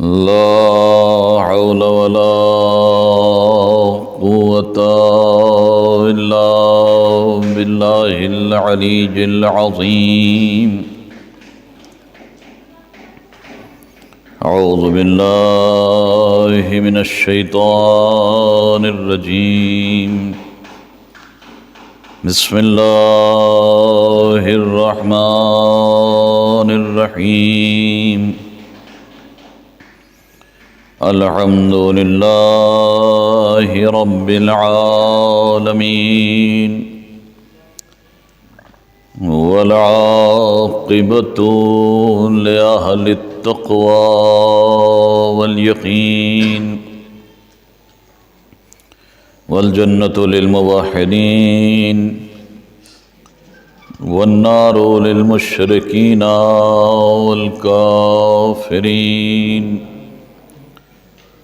لا حول ولا قوة إلا بالله العلي العظيم. أعوذ بالله من الشيطان الرجيم. بسم الله الرحمن الرحيم. الحمد لله رب العالمين والعاقبة لأهل التقوى واليقين والجنة للموحدين والنار للمشركين والكافرين.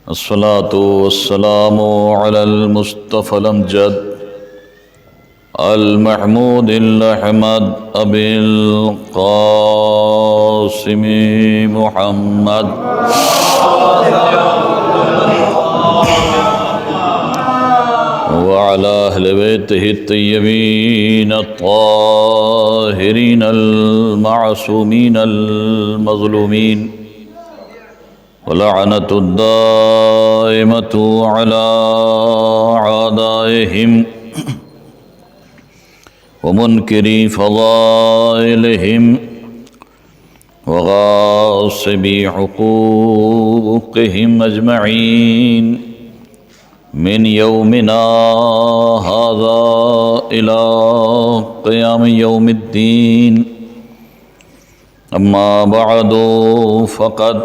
الصلاة والسلام على المصطفى الأمجد المحمود الأحمد أبي القاسم محمد وعلى أهل بيته الطيبين الطاهرين المعصومين المظلومين ولعنة الدائمة على أعدائهم ومنكري فضائلهم وغاصبي حقوقهم أجمعين من يومنا هذا إلى قيام يوم الدين. أما بعد فقد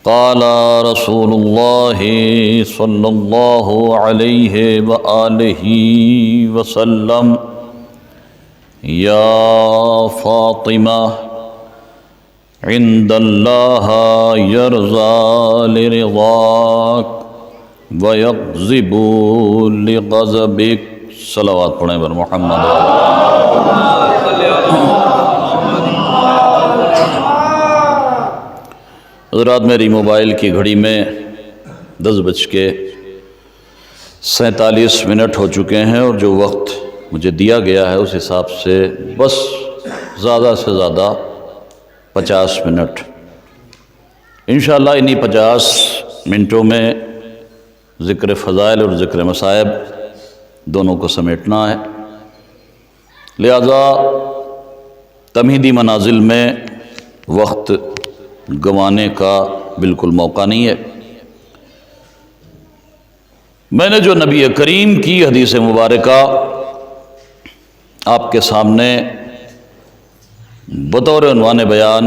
قال رسول الله صلى الله عليه وآله وسلم: يا فاطمة عند الله يرضى لرضاك ويغضب لغضبك. صلوات پڑھیں بر محمد. حضرات، میری موبائل کی گھڑی میں 10:47 ہو چکے ہیں اور جو وقت مجھے دیا گیا ہے اس حساب سے بس زیادہ سے زیادہ 50 منٹ. انشاءاللہ انہی 50 منٹوں میں ذکر فضائل اور ذکر مصائب دونوں کو سمیٹنا ہے. لہذا تمہیدی منازل میں وقت گنوانے کا بالکل موقع نہیں ہے. میں نے جو نبی کریم کی حدیث مبارکہ آپ کے سامنے بطور عنوان بیان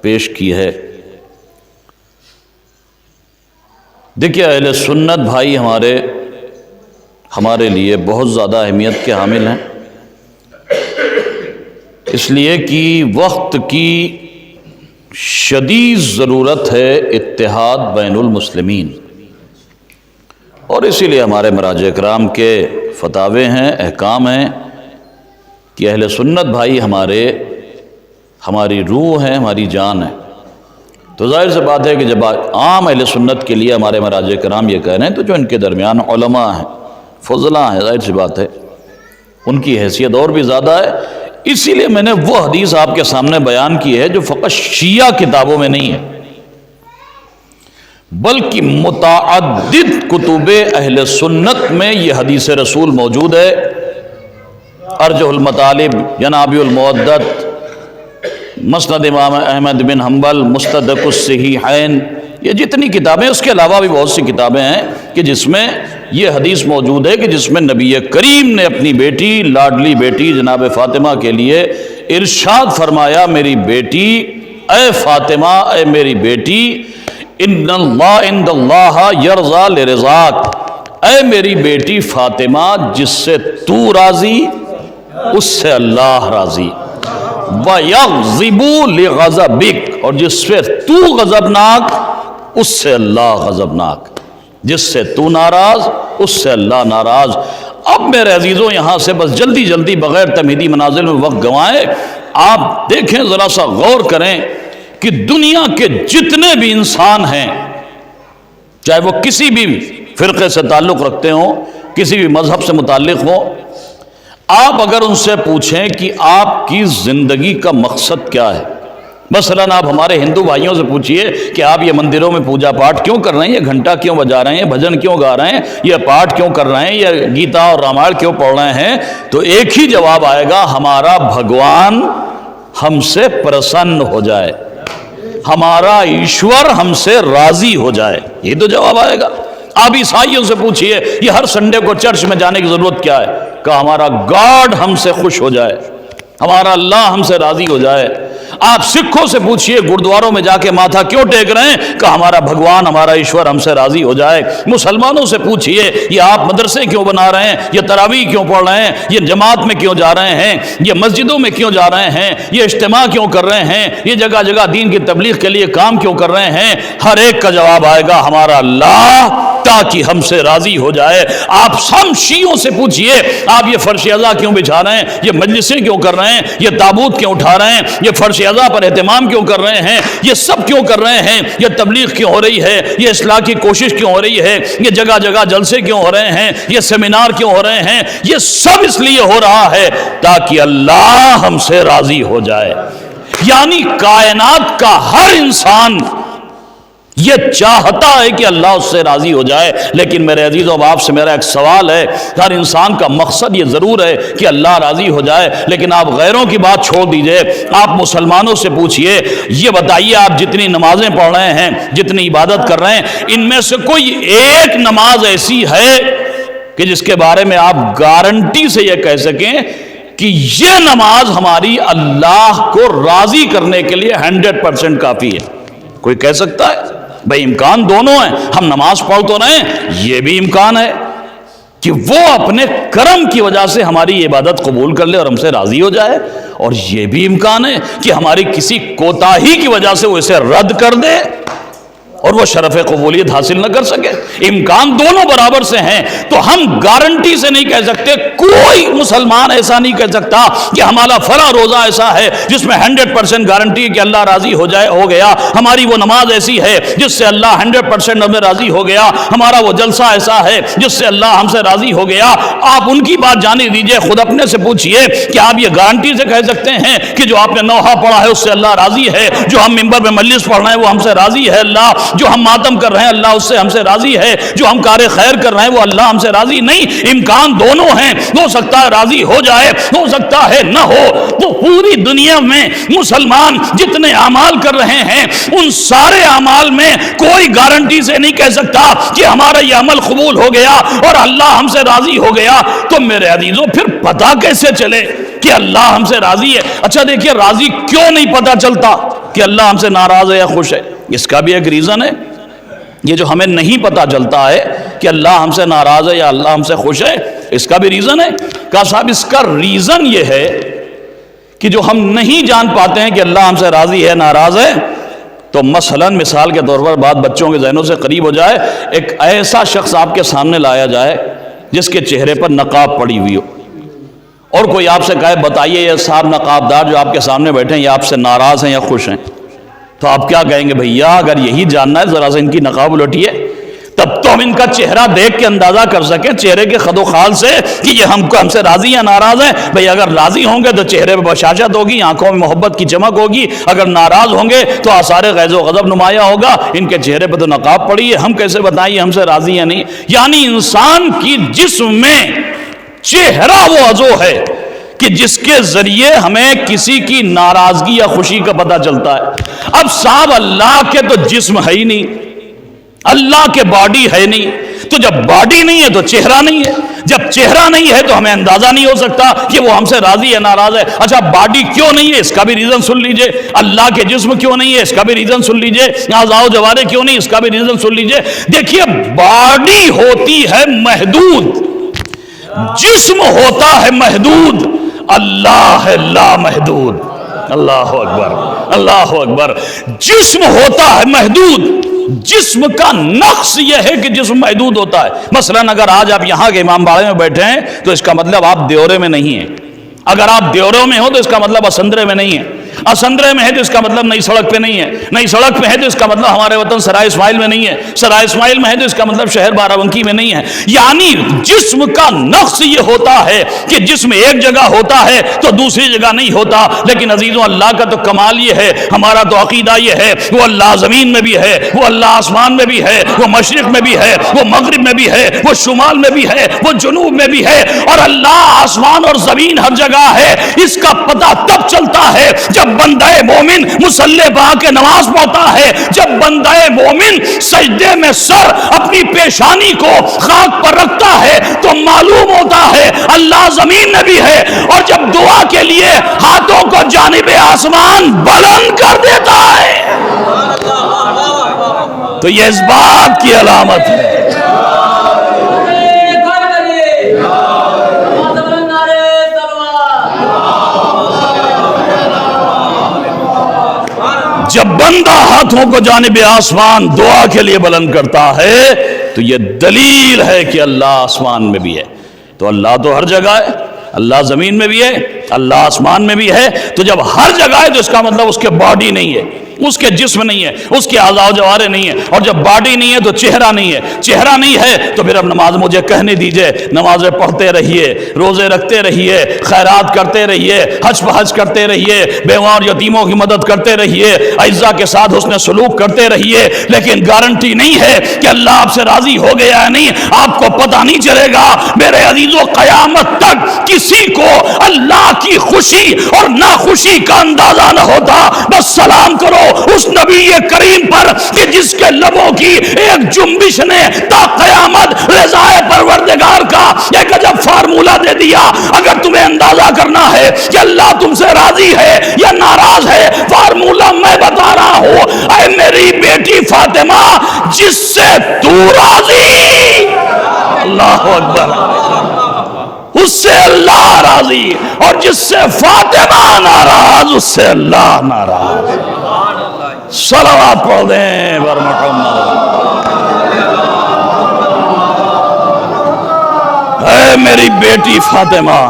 پیش کی ہے، دیکھیے اہل سنت بھائی ہمارے لیے بہت زیادہ اہمیت کے حامل ہیں، اس لیے کہ وقت کی شدید ضرورت ہے اتحاد بین المسلمین، اور اسی لیے ہمارے مراجع کرام کے فتاوے ہیں، احکام ہیں کہ اہل سنت بھائی ہماری روح ہیں، ہماری جان ہے. تو ظاہر سی بات ہے کہ جب عام اہل سنت کے لیے ہمارے مراجع کرام یہ کہہ رہے ہیں تو جو ان کے درمیان علماء ہیں، فضلاء ہیں، ظاہر سی بات ہے ان کی حیثیت اور بھی زیادہ ہے. اسی لیے میں نے وہ حدیث آپ کے سامنے بیان کی ہے جو فقط شیعہ کتابوں میں نہیں ہے بلکہ متعدد کتب اہل سنت میں یہ حدیث رسول موجود ہے. ارجح المطالب، جنابی المعدت، مسند امام احمد بن حنبل، مستدرک الصحیحین، یہ جتنی کتابیں، اس کے علاوہ بھی بہت سی کتابیں ہیں کہ جس میں یہ حدیث موجود ہے کہ جس میں نبی کریم نے اپنی بیٹی، لاڈلی بیٹی جناب فاطمہ کے لیے ارشاد فرمایا: میری بیٹی، اے فاطمہ، اے میری بیٹی، ان اللہ یرضی لرضاک، اے میری بیٹی فاطمہ، جس سے تو راضی اس سے اللہ راضی، وَيَغْضِبُ لِغَضَبِكَ، اور جس سے تو غضبناک اس سے اللہ غضبناک، جس سے تو ناراض اس سے اللہ ناراض. اب میرے عزیزوں یہاں سے بس جلدی جلدی بغیر تمہیدی منازل میں وقت گنوائے آپ دیکھیں، ذرا سا غور کریں کہ دنیا کے جتنے بھی انسان ہیں، چاہے وہ کسی بھی فرقے سے تعلق رکھتے ہوں، کسی بھی مذہب سے متعلق ہوں، آپ اگر ان سے پوچھیں کہ آپ کی زندگی کا مقصد کیا ہے، مثلاً آپ ہمارے ہندو بھائیوں سے پوچھئے کہ آپ یہ مندروں میں پوجا پاٹ کیوں کر رہے ہیں، یہ گھنٹا کیوں بجا رہے ہیں، بھجن کیوں گا رہے ہیں، یہ پاٹ کیوں کر رہے ہیں، یہ گیتا اور رامائن کیوں پڑھ رہے ہیں، تو ایک ہی جواب آئے گا، ہمارا بھگوان ہم سے پرسن ہو جائے، ہمارا ایشور ہم سے راضی ہو جائے، یہ تو جواب آئے گا۔ آپ عیسائیوں سے پوچھئے یہ ہر سنڈے کو چرچ میں جانے کی ضرورت کیا ہے، کہ ہمارا گاڈ ہم سے خوش ہو جائے، ہمارا اللہ ہم سے راضی ہو جائے۔ آپ سکھوں سے پوچھئے گردواروں میں جا کے ماتھا کیوں ٹیک رہے ہیں، کہ ہمارا بھگوان ہمارا ایشور ہم سے راضی ہو جائے۔ مسلمانوں سے پوچھئے یہ آپ مدرسے کیوں بنا رہے ہیں، یہ تراویح کیوں پڑھ رہے ہیں، یہ جماعت میں کیوں جا رہے ہیں، یہ مسجدوں میں کیوں جا رہے ہیں، یہ اجتماع کیوں کر رہے ہیں، یہ جگہ جگہ دین کی تبلیغ کے لیے کام کیوں کر رہے ہیں، ہر ایک کا جواب آئے گا، ہمارا اللہ تاکہ ہم سے راضی ہو جائے۔ آپ سب شیعوں سے پوچھئے آپ یہ فرش ازا کیوں بچھا رہے ہیں، یہ مجلسیں کیوں کر رہے ہیں، یہ تابوت کیوں اٹھا رہے ہیں، یہ فرش ازا پر اہتمام کیوں کر رہے ہیں، یہ سب کیوں کر رہے ہیں، یہ تبلیغ کیوں ہو رہی ہے، یہ اصلاح کی کوشش کیوں ہو رہی ہے، یہ جگہ جگہ جلسے کیوں ہو رہے ہیں، یہ سیمینار کیوں ہو رہے ہیں، یہ سب اس لیے ہو رہا ہے تاکہ اللہ ہم سے راضی ہو جائے۔ یعنی کائنات کا ہر انسان یہ چاہتا ہے کہ اللہ اس سے راضی ہو جائے۔ لیکن میرے عزیزوں اب آپ سے میرا ایک سوال ہے، ہر انسان کا مقصد یہ ضرور ہے کہ اللہ راضی ہو جائے، لیکن آپ غیروں کی بات چھوڑ دیجئے، آپ مسلمانوں سے پوچھئے، یہ بتائیے آپ جتنی نمازیں پڑھ رہے ہیں، جتنی عبادت کر رہے ہیں، ان میں سے کوئی ایک نماز ایسی ہے کہ جس کے بارے میں آپ گارنٹی سے یہ کہہ سکیں کہ یہ نماز ہماری اللہ کو راضی کرنے کے لیے 100% کافی ہے؟ کوئی کہہ سکتا ہے؟ بھئی امکان دونوں ہیں، ہم نماز پڑھ تو رہے ہیں، یہ بھی امکان ہے کہ وہ اپنے کرم کی وجہ سے ہماری عبادت قبول کر لے اور ہم سے راضی ہو جائے، اور یہ بھی امکان ہے کہ ہماری کسی کوتاہی کی وجہ سے وہ اسے رد کر دے اور وہ شرف قبولیت حاصل نہ کر سکے۔ امکان دونوں برابر سے ہیں، تو ہم گارنٹی سے نہیں کہہ سکتے، کوئی مسلمان ایسا نہیں کہہ سکتا کہ ہمارا فلاں روزہ ایسا ہے جس میں 100% گارنٹی ہے کہ اللہ راضی ہو جائے، ہو گیا، ہماری وہ نماز ایسی ہے جس سے اللہ 100% ہمیں راضی ہو گیا، ہمارا وہ جلسہ ایسا ہے جس سے اللہ ہم سے راضی ہو گیا۔ آپ ان کی بات جانے دیجئے، خود اپنے سے پوچھئے کہ آپ یہ گارنٹی سے کہہ سکتے ہیں کہ جو آپ نے نوحہ پڑھا ہے اس سے اللہ راضی ہے، جو ہم منبر میں مجلس پڑھ رہے ہیں وہ ہم سے راضی ہے اللہ، جو ہم ماتم کر رہے ہیں اللہ اس سے ہم سے راضی ہے، جو ہم کار خیر کر رہے ہیں وہ اللہ ہم سے راضی نہیں؟ امکان دونوں ہیں، ہو سکتا ہے راضی ہو جائے، ہو سکتا ہے نہ ہو۔ تو پوری دنیا میں مسلمان جتنے اعمال کر رہے ہیں ان سارے اعمال میں کوئی گارنٹی سے نہیں کہہ سکتا کہ ہمارا یہ عمل قبول ہو گیا اور اللہ ہم سے راضی ہو گیا۔ تو میرے عزیزوں پھر پتہ کیسے چلے کہ اللہ ہم سے راضی ہے؟ اچھا دیکھیے، راضی کیوں نہیں پتہ چلتا کہ اللہ ہم سے ناراض ہے یا خوش ہے؟ اس کا بھی ایک ریزن ہے۔ یہ جو ہمیں نہیں پتہ چلتا ہے کہ اللہ ہم سے ناراض ہے یا اللہ ہم سے خوش ہے، اس کا بھی ریزن ہے۔ کہا صاحب اس کا ریزن یہ ہے کہ جو ہم نہیں جان پاتے ہیں کہ اللہ ہم سے راضی ہے ناراض ہے، تو مثلاً مثال کے طور پر بات بچوں کے ذہنوں سے قریب ہو جائے، ایک ایسا شخص آپ کے سامنے لایا جائے جس کے چہرے پر نقاب پڑی ہوئی ہو، اور کوئی آپ سے کہے بتائیے یہ صاحب نقاب دار جو آپ کے سامنے بیٹھے ہیں یہ آپ سے ناراض ہیں یا خوش ہیں، تو آپ کیا کہیں گے؟ بھیا اگر یہی جاننا ہے ذرا سے ان کی نقاب الٹیے، تب تو ہم ان کا چہرہ دیکھ کے اندازہ کر سکیں چہرے کے خد و خال سے کہ یہ ہم سے راضی یا ناراض ہیں۔ بھئی اگر راضی ہوں گے تو چہرے پہ بشاشت ہوگی، آنکھوں میں محبت کی چمک ہوگی، اگر ناراض ہوں گے تو آثار غیظ و غضب نمایاں ہوگا۔ ان کے چہرے پہ تو نقاب پڑی ہے، ہم کیسے بتائیں ہم سے راضی یا نہیں؟ یعنی انسان کی جسم میں چہرہ وہ عضو ہے کہ جس کے ذریعے ہمیں کسی کی ناراضگی یا خوشی کا پتہ چلتا ہے۔ اب صاحب اللہ کے تو جسم ہے ہی نہیں، اللہ کے باڈی ہے نہیں، تو جب باڈی نہیں ہے تو چہرہ نہیں ہے، جب چہرہ نہیں ہے تو ہمیں اندازہ نہیں ہو سکتا کہ وہ ہم سے راضی یا ناراض ہے۔ اچھا باڈی کیوں نہیں ہے اس کا بھی ریزن سن لیجئے، اللہ کے جسم کیوں نہیں ہے اس کا بھی ریزن سن لیجئے، اعضاء و جوارح کیوں نہیں اس کا بھی ریزن سن لیجئے۔ دیکھیے باڈی ہوتی ہے محدود، جسم ہوتا ہے محدود، اللہ ہے لا محدود۔ اللہ اکبر، اللہ اکبر۔ جسم ہوتا ہے محدود، جسم کا نقص یہ ہے کہ جسم محدود ہوتا ہے۔ مثلاً اگر آج آپ یہاں کے امام باڑے میں بیٹھے ہیں تو اس کا مطلب آپ دیورے میں نہیں ہیں، اگر آپ دیورے میں ہو تو اس کا مطلب اسندرے میں نہیں ہیں، اسندرے میں ہے تو اس کا مطلب نئی سڑک پہ نہیں ہے، نئی سڑک پہ ہے تو اس کا مطلب ہمارے وطن سرائے اسماعیل میں نہیں ہے، سرائے اسماعیل میں ہے تو اس کا مطلب شہر بارہ بنکی میں نہیں ہے۔ یعنی جسم کا نقص یہ ہوتا ہے کہ جسم ایک جگہ ہوتا ہے تو دوسری جگہ نہیں ہوتا، لیکن عزیزوں اللہ کا تو کمال یہ ہے، ہمارا تو عقیدہ یہ ہے، وہ اللہ زمین میں بھی ہے، وہ اللہ آسمان میں بھی ہے، وہ مشرق میں بھی ہے، وہ مغرب میں بھی ہے، وہ شمال میں بھی ہے، وہ جنوب میں بھی ہے، اور اللہ آسمان اور زمین ہر جگہ ہے۔ اس کا پتہ تب چلتا ہے جب بندہ مومن مصلی پا کے نماز پڑھتا ہے، جب بندہ مومن سجدے میں سر اپنی پیشانی کو خاک پر رکھتا ہے تو معلوم ہوتا ہے اللہ زمین میں بھی ہے، اور جب دعا کے لیے ہاتھوں کو جانب آسمان بلند کر دیتا ہے تو یہ اس بات کی علامت ہے۔ جب بندہ ہاتھوں کو جانب آسمان دعا کے لیے بلند کرتا ہے تو یہ دلیل ہے کہ اللہ آسمان میں بھی ہے۔ تو اللہ تو ہر جگہ ہے، اللہ زمین میں بھی ہے، اللہ آسمان میں بھی ہے، تو جب ہر جگہ ہے تو اس کا مطلب اس کے باڈی نہیں ہے، اس کے جسم نہیں ہے، اس کے اعضاء و جوارح نہیں ہے، اور جب باڈی نہیں ہے تو چہرہ نہیں ہے، چہرہ نہیں ہے تو پھر اب نماز مجھے کہنے دیجئے، نمازیں پڑھتے رہیے، روزے رکھتے رہیے، خیرات کرتے رہیے، حج بحج کرتے رہیے، بیواں اور یتیموں کی مدد کرتے رہیے، اعزاء کے ساتھ حسن سلوک کرتے رہیے، لیکن گارنٹی نہیں ہے کہ اللہ آپ سے راضی ہو گیا ہے، نہیں، آپ کو پتہ نہیں چلے گا۔ میرے عزیزو قیامت تک کسی کو اللہ کی خوشی اور ناخوشی کا اندازہ نہ ہوتا۔ بس سلام کرو اس نبی کریم پر کہ جس کے لبوں کی ایک جنبش نے تا قیامت رضا پروردگار کا ایک عجب فارمولہ دے دیا۔ اگر تمہیں اندازہ کرنا ہے کہ اللہ تم سے راضی ہے یا ناراض ہے، فارمولہ میں بتا رہا ہوں۔ اے میری بیٹی فاطمہ، جس سے تو راضی، اللہ اکبر، اس سے اللہ راضی، اور جس سے فاطمہ ناراض اس سے اللہ ناراض۔ صلوات پڑھ دیں بر محمد۔ اے میری بیٹی فاطمہ،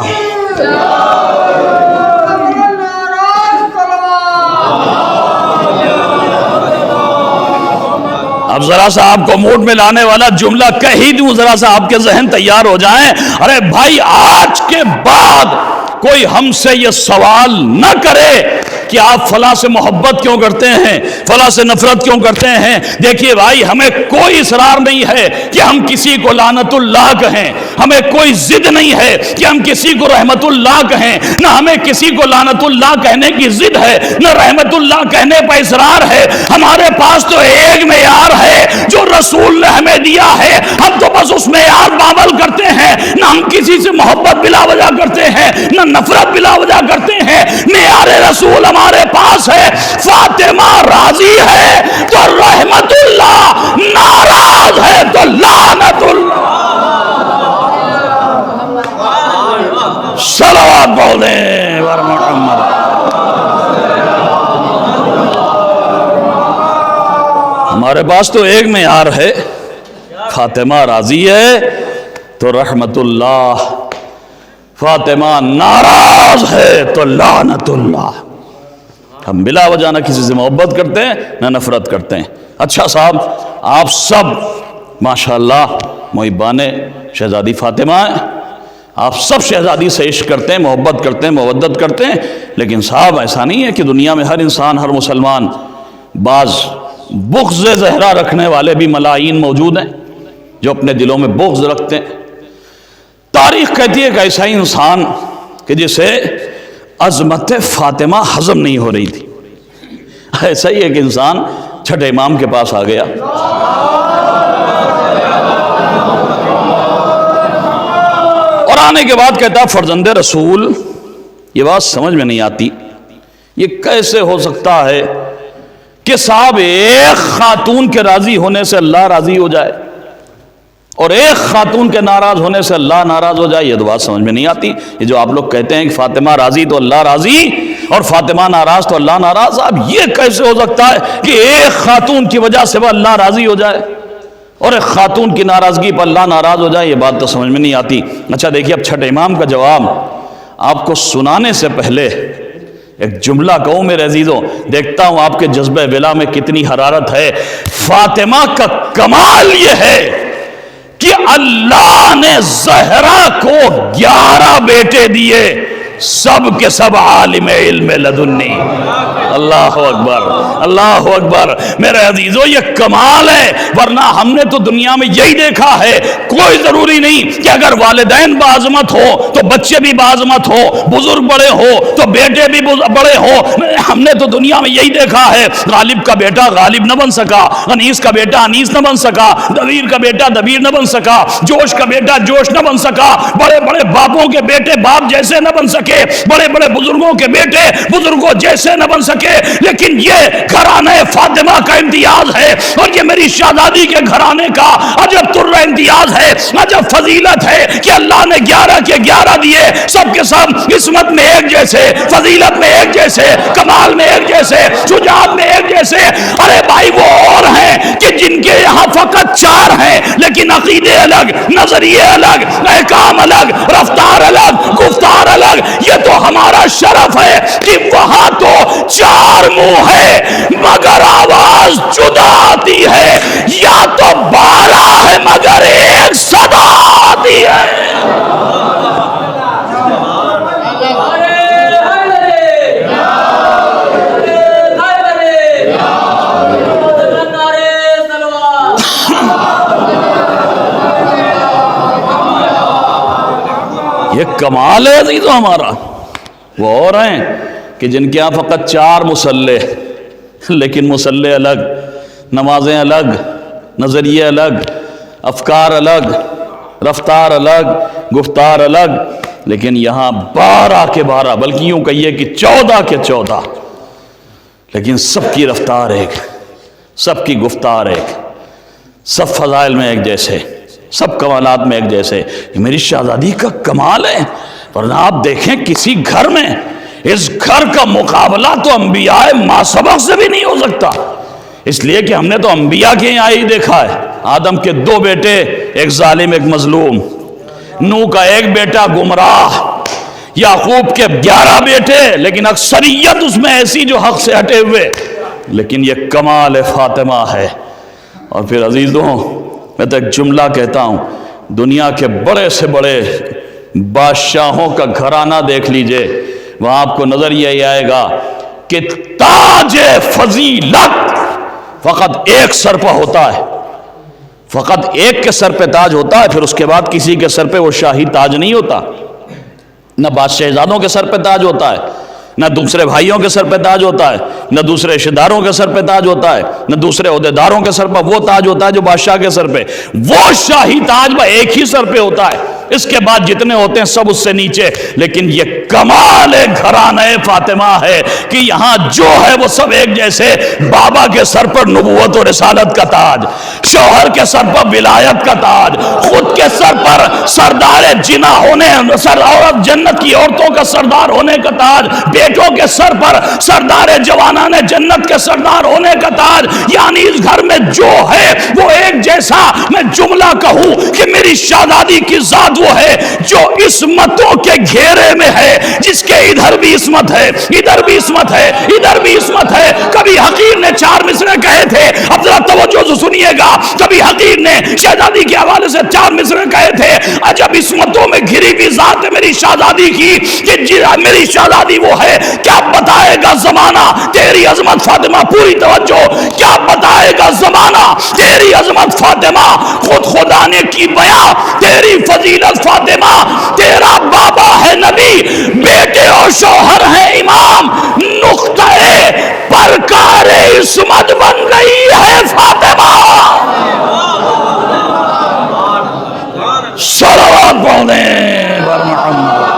اب ذرا سا آپ کو موڈ میں لانے والا جملہ کہہ ہی دوں، ذرا سا آپ کے ذہن تیار ہو جائیں۔ ارے بھائی، آج کے بعد کوئی ہم سے یہ سوال نہ کرے کہ آپ فلاں سے محبت کیوں کرتے ہیں، فلاں سے نفرت کیوں کرتے ہیں۔ دیکھیے بھائی، ہمیں کوئی اصرار نہیں ہے کہ ہم کسی کو لعنت اللہ کہیں، ہمیں کوئی ضد نہیں ہے کہ ہم کسی کو رحمت اللہ کہیں، نہ ہمیں کسی کو لعنت اللہ کہنے کی ضد ہے، نہ رحمت اللہ کہنے پر اصرار ہے۔ ہمارے پاس تو ایک معیار ہے جو رسول نے ہمیں دیا ہے، ہم تو بس اس معیار پر عمل کرتے ہیں۔ نہ ہم کسی سے محبت بلا وجہ کرتے ہیں، نہ نفرت بلا وجہ کرتے ہیں۔ معیار رسول ہمارے پاس ہے، فاطمہ راضی ہے تو رحمت اللہ، ناراض ہے تو لعنت اللہ۔ صلوات بولیں ور محمد۔ ہمارے پاس تو ایک معیار ہے، فاطمہ راضی ہے تو رحمت اللہ، فاطمہ ناراض ہے تو لعنت اللہ۔ ہم بلا وجہ نہ کسی سے محبت کرتے ہیں نہ نفرت کرتے ہیں۔ اچھا صاحب، آپ سب ماشاءاللہ محبان شہزادی فاطمہ ہیں، آپ سب شہزادی سے عشق کرتے ہیں، محبت کرتے ہیں، مودت کرتے ہیں، لیکن صاحب ایسا نہیں ہے کہ دنیا میں ہر انسان، ہر مسلمان، بعض بغض زہرا رکھنے والے بھی ملائی موجود ہیں جو اپنے دلوں میں بغض رکھتے ہیں۔ تاریخ کہتی ہے کہ ایسا ہی انسان کہ جسے عظمت فاطمہ ہضم نہیں ہو رہی تھی، ایسا ہی ایک انسان چھٹے امام کے پاس آ گیا، اور آنے کے بعد کہتا فرزند رسول، یہ بات سمجھ میں نہیں آتی، یہ کیسے ہو سکتا ہے کہ صاحب ایک خاتون کے راضی ہونے سے اللہ راضی ہو جائے اور ایک خاتون کے ناراض ہونے سے اللہ ناراض ہو جائے؟ یہ تو بات سمجھ میں نہیں آتی۔ یہ جو آپ لوگ کہتے ہیں کہ فاطمہ راضی تو اللہ راضی اور فاطمہ ناراض تو اللہ ناراض، اب یہ کیسے ہو سکتا ہے کہ ایک خاتون کی وجہ سے وہ اللہ راضی ہو جائے اور ایک خاتون کی ناراضگی پر اللہ ناراض ہو جائے؟ یہ بات تو سمجھ میں نہیں آتی۔ اچھا دیکھیے، اب چھٹے امام کا جواب آپ کو سنانے سے پہلے ایک جملہ کہوں میرے عزیزوں، دیکھتا ہوں آپ کے جذبہ ولا میں کتنی حرارت ہے۔ فاطمہ کا کمال یہ ہے کہ اللہ نے زہرا کو 11 بیٹے دیے، سب کے سب عالم علم لدنی۔ اللہ اکبر، اللہ اکبر۔ میرے عزیزو یہ کمال ہے، ورنہ ہم نے تو دنیا میں یہی دیکھا ہے، کوئی ضروری نہیں کہ اگر والدین باعظمت ہو تو بچے بھی باعظمت ہو، بزرگ بڑے ہو تو بیٹے بھی بڑے ہو۔ ہم نے تو دنیا میں یہی دیکھا ہے، غالب کا بیٹا غالب نہ بن سکا، انیس کا بیٹا انیس نہ بن سکا، دبیر کا بیٹا دبیر نہ بن سکا، جوش کا بیٹا جوش نہ بن سکا، بڑے بڑے باپوں کے بیٹے باپ جیسے نہ بن سکے، بڑے بڑے بزرگوں کے بیٹے بزرگوں جیسے نہ بن سکے۔ لیکن یہ گھرانہ فاطمہ کا امتیاز ہے، اور یہ میری شہزادی کے گھرانے کا عجب تر امتیاز ہے، عجب فضیلت ہے کہ اللہ نے 11 کے 11 دیے، سب کے سب عصمت میں ایک جیسے، فضیلت میں ایک جیسے، کمال میں ایک جیسے، شجاعت میں ایک جیسے۔ ارے بھائی وہ اور ہیں کہ جن کے یہاں فقط 4 ہیں لیکن عقیدے الگ، نظریے الگ، احکام الگ، رفتار الگ، گفتار الگ۔ یہ تو ہمارا شرف ہے کہ وہاں تو 4 منہ ہے مگر آواز جدا آتی ہے، یا تو 12 ہے مگر ایک صدا آتی ہے۔ یہ کمال ہے عزیزو ہمارا۔ وہ اور ہیں کہ جن کے ہاں فقط 4 مصلح، لیکن مصلح الگ، نمازیں الگ، نظریے الگ، افکار الگ، رفتار الگ، گفتار الگ، لیکن یہاں 12 کے 12، بلکہ یوں کہیے کہ 14 کے 14، لیکن سب کی رفتار ایک، سب کی گفتار ایک، سب فضائل میں ایک جیسے، سب کمالات میں ایک جیسے۔ یہ میری شہزادی کا کمال ہے، ورنہ آپ دیکھیں کسی گھر میں اس گھر کا مقابلہ تو انبیاء ماسبق سے بھی نہیں ہو سکتا، اس لیے کہ ہم نے تو انبیاء کے یہاں ہی دیکھا ہے، آدم کے 2 بیٹے، ایک ظالم ایک مظلوم، نوح کا 1 بیٹا گمراہ، یعقوب کے 11 بیٹے لیکن اکثریت اس میں ایسی جو حق سے ہٹے ہوئے، لیکن یہ کمال فاطمہ ہے۔ اور پھر عزیزوں میں تو ایک جملہ کہتا ہوں، دنیا کے بڑے سے بڑے بادشاہوں کا گھرانہ دیکھ لیجئے، وہاں آپ کو نظر یہ آئے گا کہ تاج فضیلت فقط ایک سر پہ ہوتا ہے، فقط ایک کے سر پہ تاج ہوتا ہے، پھر اس کے بعد کسی کے سر پہ وہ شاہی تاج نہیں ہوتا، نہ بادشاہزادوں کے سر پہ تاج ہوتا ہے، نہ دوسرے بھائیوں کے سر پہ تاج ہوتا ہے، نہ دوسرے رشتہ داروں کے سر پہ تاج ہوتا ہے، نہ دوسرے عہدیداروں کے سر پہ وہ تاج ہوتا ہے جو بادشاہ کے سر پہ، وہ شاہی تاج وہ ایک ہی سر پہ ہوتا ہے، اس کے بعد جتنے ہوتے ہیں سب اس سے نیچے۔ لیکن یہ کمال گھرانہ فاطمہ ہے کہ یہاں جو ہے وہ سب ایک جیسے، بابا کے سر پر نبوت و رسالت کا تاج، شوہر کے سر پر ولایت کا تاج، خود کے سر پر سردار جنا ہونے، عورت جنت کی عورتوں کا سردار ہونے کا تاج، بیٹوں کے سر پر سردار جوانان جنت کے سردار ہونے کا تاج، یعنی اس گھر میں جو ہے وہ ایک جیسا۔ میں جملہ کہوں کہ میری شہزادی کی ذات وہ ہے جو عصمتوں کے گھیرے میں ہے، جس کے ادھر بھی عصمت ہے، ادھر بھی عصمت ہے، ادھر بھی عصمت ہے۔ کبھی حقیر نے 4 مصرے کہے تھے، اب ذرا توجہ سے سنیے گا، کبھی حقیر نے شہزادی کے حوالے سے 4 مصرے کہے تھے، عجب عصمتوں میں گھری بھی ذات ہے میری شہزادی کی، کہ میری شہزادی وہ ہے، کیا بتائے گا زمانہ تیری عظمت فاطمہ، پوری توجہ، کیا بتائے گا زمانہ تیری عظمت فاطمہ، خود خدا نے کی بیان تیری فضیلت فاطمہ، تیرا بابا ہے نبی، بیٹے اور شوہر ہیں امام، نقطہ پرکار عصمت بن گئی ہے فاطمہ۔ صلوات پڑھیں بر محمد۔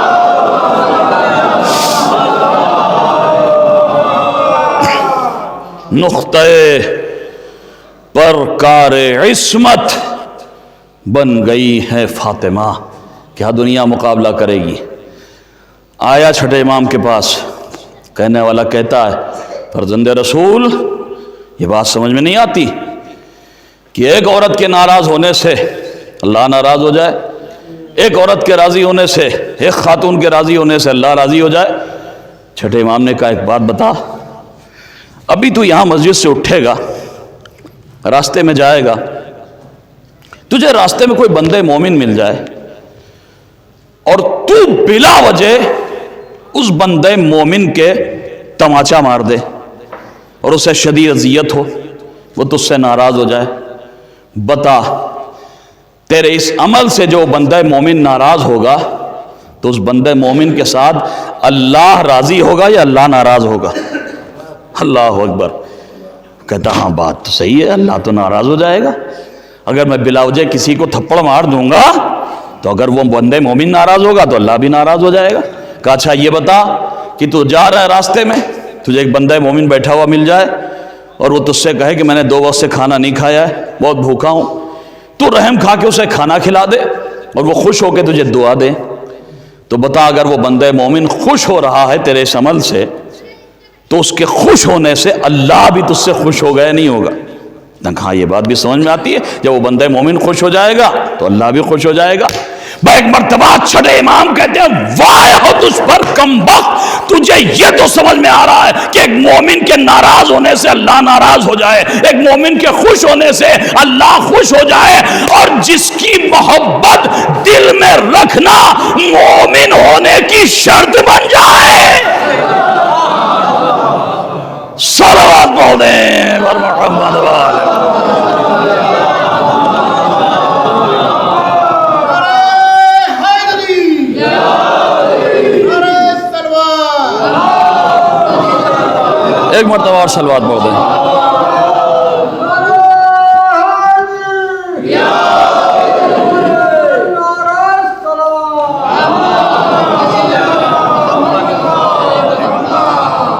نقطہ پرکار عصمت بن گئی ہے فاطمہ۔ کیا دنیا مقابلہ کرے گی؟ آیا چھٹے امام کے پاس، کہنے والا کہتا ہے فرزند رسول، یہ بات سمجھ میں نہیں آتی کہ ایک عورت کے ناراض ہونے سے اللہ ناراض ہو جائے، ایک عورت کے راضی ہونے سے، ایک خاتون کے راضی ہونے سے اللہ راضی ہو جائے۔ چھٹے امام نے کہا ایک بات بتا، ابھی تو یہاں مسجد سے اٹھے گا، راستے میں جائے گا، تجھے راستے میں کوئی بندے مومن مل جائے اور تو بلا وجہ اس بندے مومن کے تماچا مار دے اور اسے شدید اذیت ہو، وہ تجھ سے ناراض ہو جائے، بتا تیرے اس عمل سے جو بندہ مومن ناراض ہوگا تو اس بندے مومن کے ساتھ اللہ راضی ہوگا یا اللہ ناراض ہوگا؟ اللہ اکبر۔ کہتا ہاں بات تو صحیح ہے، اللہ تو ناراض ہو جائے گا، اگر میں بلا وجہ کسی کو تھپڑ مار دوں گا تو اگر وہ بندے مومن ناراض ہوگا تو اللہ بھی ناراض ہو جائے گا۔ کہا اچھا یہ بتا کہ تو جا رہا ہے راستے میں، تجھے ایک بندہ مومن بیٹھا ہوا مل جائے اور وہ تجھ سے کہے کہ میں نے 2 وقت سے کھانا نہیں کھایا ہے، بہت بھوکا ہوں، تو رحم کھا کے اسے کھانا کھلا دے اور وہ خوش ہو کے تجھے دعا دے، تو بتا اگر وہ بندہ مومن خوش ہو رہا ہے تیرے اس عمل سے تو اس کے خوش ہونے سے اللہ بھی تجھ سے خوش ہوگا یا نہیں ہوگا؟ ہاں یہ بات بھی سمجھ میں آتی ہے، جب وہ بندہ مومن خوش ہو جائے گا تو اللہ بھی خوش ہو جائے گا۔ ایک مرتبہ چھٹے امام کہتے ہیں واہ ہو تجھ پر کم بخت، تجھے یہ تو سمجھ میں آ رہا ہے کہ ایک مومن کے ناراض ہونے سے اللہ ناراض ہو جائے، ایک مومن کے خوش ہونے سے اللہ خوش ہو جائے، اور جس کی محبت دل میں رکھنا مومن ہونے کی شرط بن جائے۔ صلوات پڑھ دیں بر محمد والے۔ ایک مرتبہ اور صلوات پڑھ دیں۔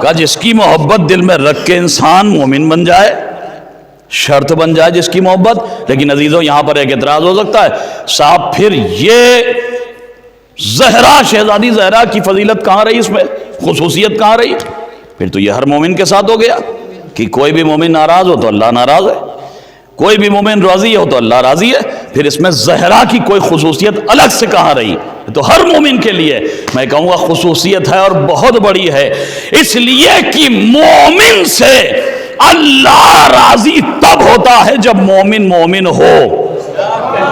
کہا جس کی محبت دل میں رکھ کے انسان مومن بن جائے، شرط بن جائے جس کی محبت۔ لیکن عزیزوں یہاں پر ایک اعتراض ہو سکتا ہے، صاحب پھر یہ زہرا، شہزادی زہرا کی فضیلت کہاں رہی، اس میں خصوصیت کہاں رہی؟ پھر تو یہ ہر مومن کے ساتھ ہو گیا کہ کوئی بھی مومن ناراض ہو تو اللہ ناراض ہے، کوئی بھی مومن راضی ہو تو اللہ راضی ہے، پھر اس میں زہرا کی کوئی خصوصیت الگ سے کہاں رہی؟ تو ہر مومن کے لیے میں کہوں گا خصوصیت ہے اور بہت بڑی ہے، اس لیے کہ مومن سے اللہ راضی تب ہوتا ہے جب مومن مومن ہو۔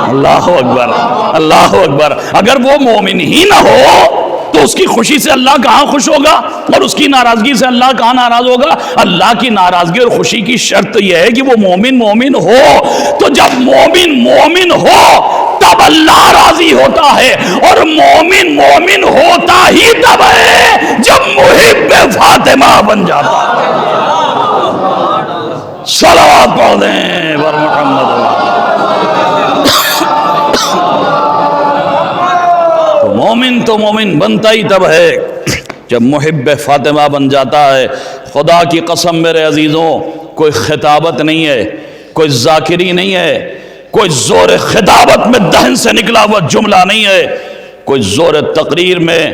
اللہ اکبر، اللہ اکبر۔ اگر وہ مومن ہی نہ ہو تو اس کی خوشی سے اللہ کہاں خوش ہوگا اور اس کی ناراضگی سے اللہ کہاں ناراض ہوگا؟ اللہ کی ناراضگی اور خوشی کی شرط یہ ہے کہ وہ مومن مومن ہو، تو جب مومن مومن ہو تب اللہ راضی ہوتا ہے، اور مومن مومن ہوتا ہی تب ہے جب محب فاطمہ بن جاتا ہے۔ صلوات پڑھ دیں بر محمد۔ تو مومن بنتا ہی تب ہے جب محب فاطمہ بن جاتا ہے۔ خدا کی قسم میرے عزیزوں، کوئی خطابت نہیں ہے، کوئی ذاکری نہیں ہے، کوئی زور خطابت میں دہن سے نکلا ہوا جملہ نہیں ہے، کوئی زور تقریر میں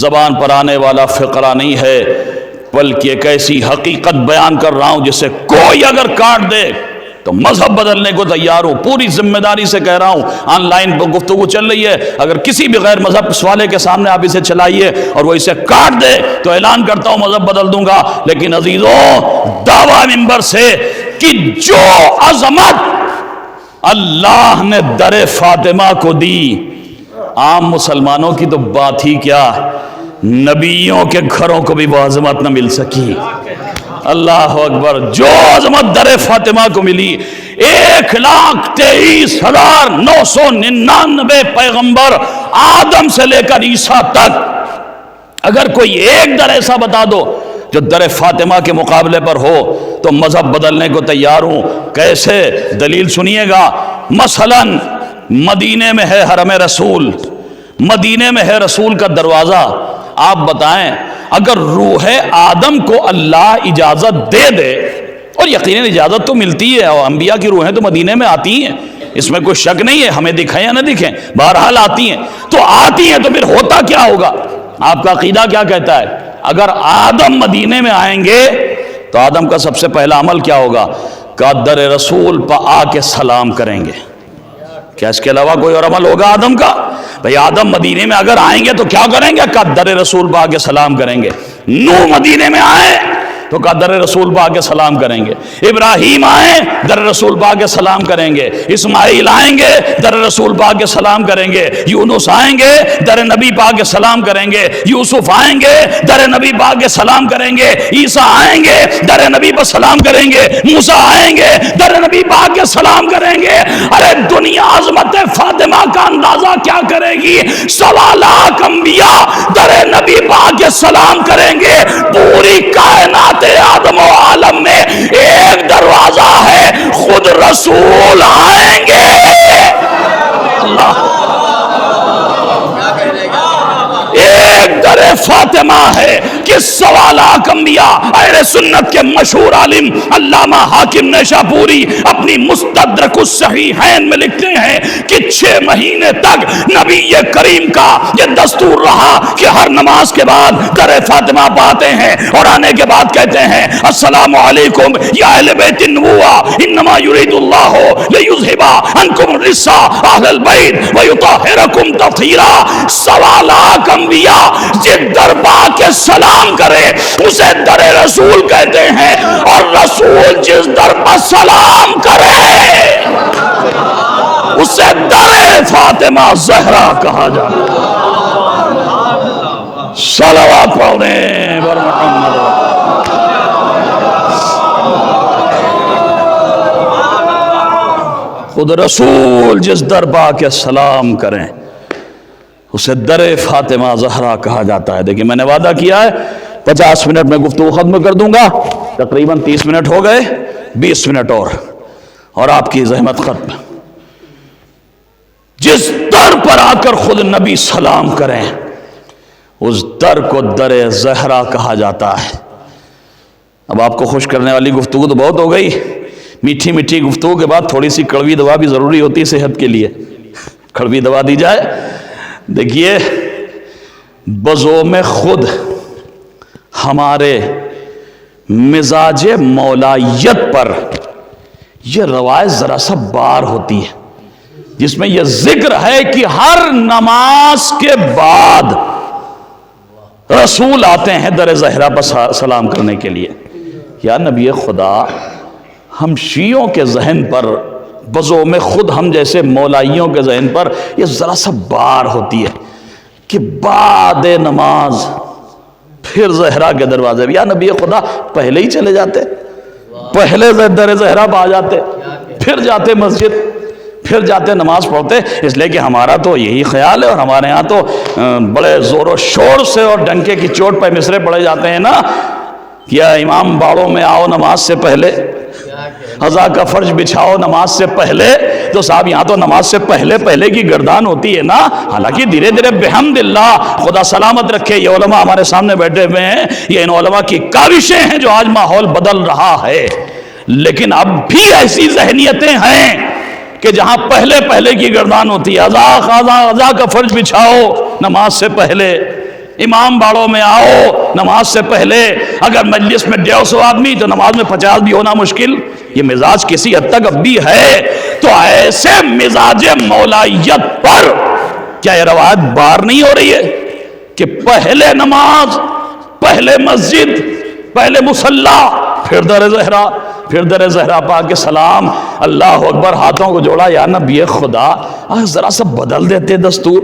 زبان پر آنے والا فقرہ نہیں ہے، بلکہ ایک ایسی حقیقت بیان کر رہا ہوں جسے کوئی اگر کاٹ دے تو مذہب بدلنے کو تیار ہوں۔ پوری ذمہ داری سے کہہ رہا ہوں، آن لائن گفتگو چل رہی ہے، اگر کسی بھی غیر مذہب والے کے سامنے آپ اسے چلائیے اور وہ اسے کاٹ دے تو اعلان کرتا ہوں مذہب بدل دوں گا۔ لیکن عزیزوں، دعویٰ منبر سے کہ جو عظمت اللہ نے در فاطمہ کو دی، عام مسلمانوں کی تو بات ہی کیا، نبیوں کے گھروں کو بھی وہ عظمت نہ مل سکی۔ اللہ اکبر، جو عظمت در فاطمہ کو ملی، 1,23,999 پیغمبر آدم سے لے کر عیسیٰ تک، اگر کوئی ایک در ایسا بتا دو جو در فاطمہ کے مقابلے پر ہو تو مذہب بدلنے کو تیار ہوں۔ کیسے؟ دلیل سنیے گا۔ مثلا مدینے میں ہے حرم رسول، مدینے میں ہے رسول کا دروازہ، آپ بتائیں اگر روح آدم کو اللہ اجازت دے دے، اور یقیناً اجازت تو ملتی ہے اور انبیاء کی روحیں تو مدینے میں آتی ہیں، اس میں کوئی شک نہیں ہے، ہمیں دکھیں یا نہ دکھیں بہرحال آتی ہیں، تو آتی ہیں تو پھر ہوتا کیا ہوگا؟ آپ کا عقیدہ کیا کہتا ہے؟ اگر آدم مدینے میں آئیں گے تو آدم کا سب سے پہلا عمل کیا ہوگا؟ کہ در رسول پہ آ کے سلام کریں گے۔ کیا اس کے علاوہ کوئی اور عمل ہوگا آدم کا؟ بھئی آدم مدینے میں اگر آئیں گے تو کیا کریں گے؟ کہا در رسول پاک کے سلام کریں گے۔ نوح مدینے میں آئے تو کہا در رسول پاک کے سلام کریں گے۔ ابراہیم آئیں در رسول پاک کے سلام کریں گے۔ اسماعیل آئیں گے در رسول پاک کے سلام کریں گے۔ یونس آئیں گے در نبی پاک کے سلام کریں گے۔ یوسف آئیں گے در نبی پاک کے سلام کریں گے۔ عیسیٰ آئیں گے در نبی پر سلام کریں گے۔ موسیٰ آئیں گے در نبی پاک کے سلام کریں گے۔ ارے دنیا عظمت فاطمہ کا اندازہ کیا کرے گی؟ 1.25 لاکھ انبیاء در نبی پاک کے سلام کریں گے۔ پوری کائنات آدم و عالم میں ایک دروازہ ہے، خود رسول آئیں گے۔ اللہ، ایک در فاطمہ ہے کہ 1.25 لاکھ انبیاء۔ اہل سنت کے مشہور عالم علامہ حاکم نیشاپوری اپنی مستدرک الصحیحین میں لکھتے ہیں کہ 6 مہینے تک نبی کریم کا یہ دستور رہا کہ ہر نماز کے بعد در فاطمہ پاتے ہیں اور آنے کے بعد کہتے ہیں السلام علیکم یا اہل بیت النبوہ انما یرید اللہ لیذھب عنکم الرجس اہل البیت ویطہرکم تطہیرا۔ 1.25 لاکھ انبیاء جس دربار کے سلام کرے اسے در رسول کہتے ہیں، اور رسول جس در پر سلام کرے اسے در فاطمہ زہرا کہا جاتا ہے۔ صلوات پڑھیں بر محمد۔ خود رسول جس دربار کے سلام کریں اسے در فاطمہ زہرا کہا جاتا ہے۔ دیکھیں میں نے وعدہ کیا ہے 50 منٹ میں گفتگو ختم کر دوں گا، تقریباً 30 منٹ ہو گئے، 20 منٹ اور آپ کی زحمت ختم۔ جس در پر آ کر خود نبی سلام کریں اس در کو در زہرا کہا جاتا ہے۔ اب آپ کو خوش کرنے والی گفتگو تو بہت ہو گئی، میٹھی میٹھی گفتگو کے بعد تھوڑی سی کڑوی دوا بھی ضروری ہوتی ہے صحت کے لیے، کڑوی دوا دی جائے۔ دیکھیے بذوم خود ہمارے مزاج مولائیت پر یہ روایت ذرا سا بار ہوتی ہے، جس میں یہ ذکر ہے کہ ہر نماز کے بعد رسول آتے ہیں در زہرا پر سلام کرنے کے لیے۔ یا نبی خدا، ہم شیعوں کے ذہن پر بذوم خود ہم جیسے مولائیوں کے ذہن پر یہ ذرا سا بار ہوتی ہے کہ بعد نماز پھر زہرا کے دروازے بھی۔ یا نبی خدا پہلے ہی چلے جاتے، پہلے در زہرا پہ آ جاتے، پھر جاتے مسجد، پھر جاتے نماز پڑھتے۔ اس لیے کہ ہمارا تو یہی خیال ہے، اور ہمارے ہاں تو بڑے زور و شور سے اور ڈنکے کی چوٹ پہ مصرے پڑے جاتے ہیں نا، یا امام باڑوں میں آؤ نماز سے پہلے، عزا کا فرش بچھاؤ نماز سے پہلے۔ تو صاحب یہاں تو نماز سے پہلے کی گردان ہوتی ہے نا۔ حالانکہ دھیرے دھیرے بحمد اللہ، خدا سلامت رکھے، یہ علماء ہمارے سامنے بیٹھے ہوئے ہیں، یہ ان علماء کی کاوشیں ہیں جو آج ماحول بدل رہا ہے، لیکن اب بھی ایسی ذہنیتیں ہیں کہ جہاں پہلے کی گردان ہوتی ہے، عزا کا فرش بچھاؤ نماز سے پہلے، امام باڑوں میں آؤ نماز سے پہلے، اگر مجلس میں 150 آدمی تو نماز میں 50 بھی ہونا مشکل۔ یہ مزاج کسی حد تک اب بھی ہے۔ تو ایسے مزاج مولائیت پر کیا یہ روایت بار نہیں ہو رہی ہے کہ پہلے نماز، پہلے مسجد، پہلے مصلی، پھر در زہرا، پھر در زہرا پاک کے سلام، اللہ اکبر، ہاتھوں کو جوڑا۔ یا نبی خدا، ذرا سا بدل دیتے دستور،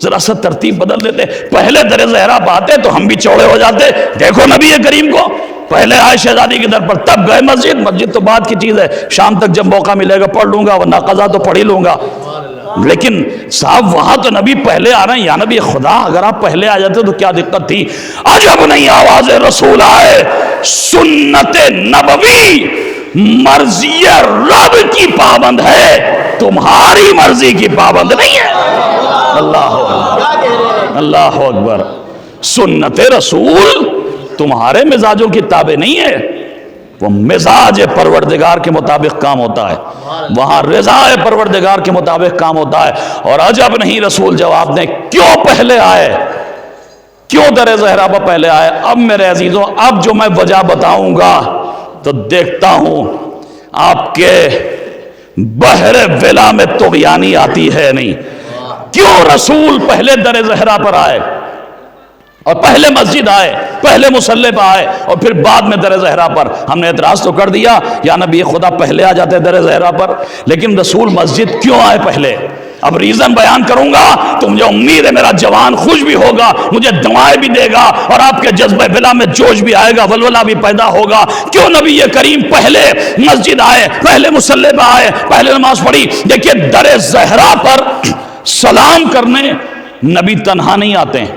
ذرا سا ترتیب بدل دیتے، پہلے در زہرا پاتے تو ہم بھی چوڑے ہو جاتے۔ دیکھو نبی کریم کو پہلے آئے شہزادی کے در پر، تب گئے مسجد تو بعد کی چیز ہے، شام تک جب موقع ملے گا پڑھ لوں گا، ورنہ قضا تو پڑھ ہی لوں گا۔ لیکن صاحب وہاں تو نبی پہلے آ رہے ہیں۔ یا نبی خدا، اگر آپ پہلے آ جاتے تو کیا دقت تھی؟ عجب نہیں آواز رسول آئے، سنت نبوی مرضی رب کی پابند ہے، تمہاری مرضی کی پابند نہیں ہے۔ اللہ اکبر۔ سنت رسول تمہارے مزاجوں کی تابع نہیں ہے، وہ مزاج پروردگار کے مطابق کام ہوتا ہے، وہاں رضا پروردگار کے مطابق کام ہوتا ہے۔ اور عجب نہیں رسول جواب دیں کیوں پہلے آئے، کیوں در زہرا پر پہلے آئے۔ اب میرے عزیزوں، اب جو میں وجہ بتاؤں گا تو دیکھتا ہوں آپ کے بحر ولا میں طغیانی آتی ہے نہیں. کیوں رسول پہلے در زہرا پر آئے اور پہلے مسجد آئے, پہلے مصلی پہ آئے اور پھر بعد میں در زہرا پر؟ ہم نے اعتراض تو کر دیا یا نبی خدا پہلے آ جاتے در زہرا پر, لیکن رسول مسجد کیوں آئے پہلے؟ اب ریزن بیان کروں گا تو مجھے امید ہے میرا جوان خوش بھی ہوگا, مجھے دعائیں بھی دے گا اور آپ کے جذبہ بلا میں جوش بھی آئے گا, ولولہ بھی پیدا ہوگا. کیوں نبی کریم پہلے مسجد آئے, پہلے مصلی پہ آئے, پہلے نماز پڑھی؟ دیکھیے در زہرا پر سلام کرنے نبی تنہا نہیں آتے ہیں,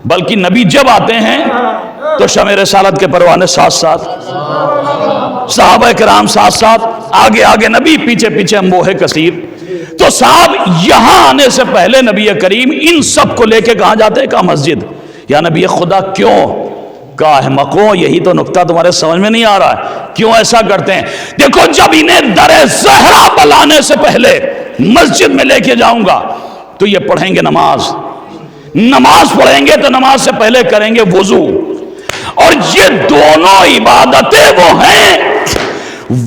بلکہ نبی جب آتے ہیں تو شمع رسالت کے پروانے ساتھ ساتھ, صحابہ کرام ساتھ ساتھ, آگے آگے نبی, پیچھے پیچھے انبوہ کثیر. تو صاحب یہاں آنے سے پہلے نبی کریم ان سب کو لے کے کہاں جاتے ہیں؟ کہاں مسجد. یا نبی خدا کیوں؟ کہا احمقوں, یہی تو نقطہ تمہارے سمجھ میں نہیں آ رہا ہے, کیوں ایسا کرتے ہیں؟ دیکھو جب انہیں در زہرا بلانے سے پہلے مسجد میں لے کے جاؤں گا تو یہ پڑھیں گے نماز, نماز پڑھیں گے تو نماز سے پہلے کریں گے وضو, اور یہ دونوں عبادتیں وہ ہیں,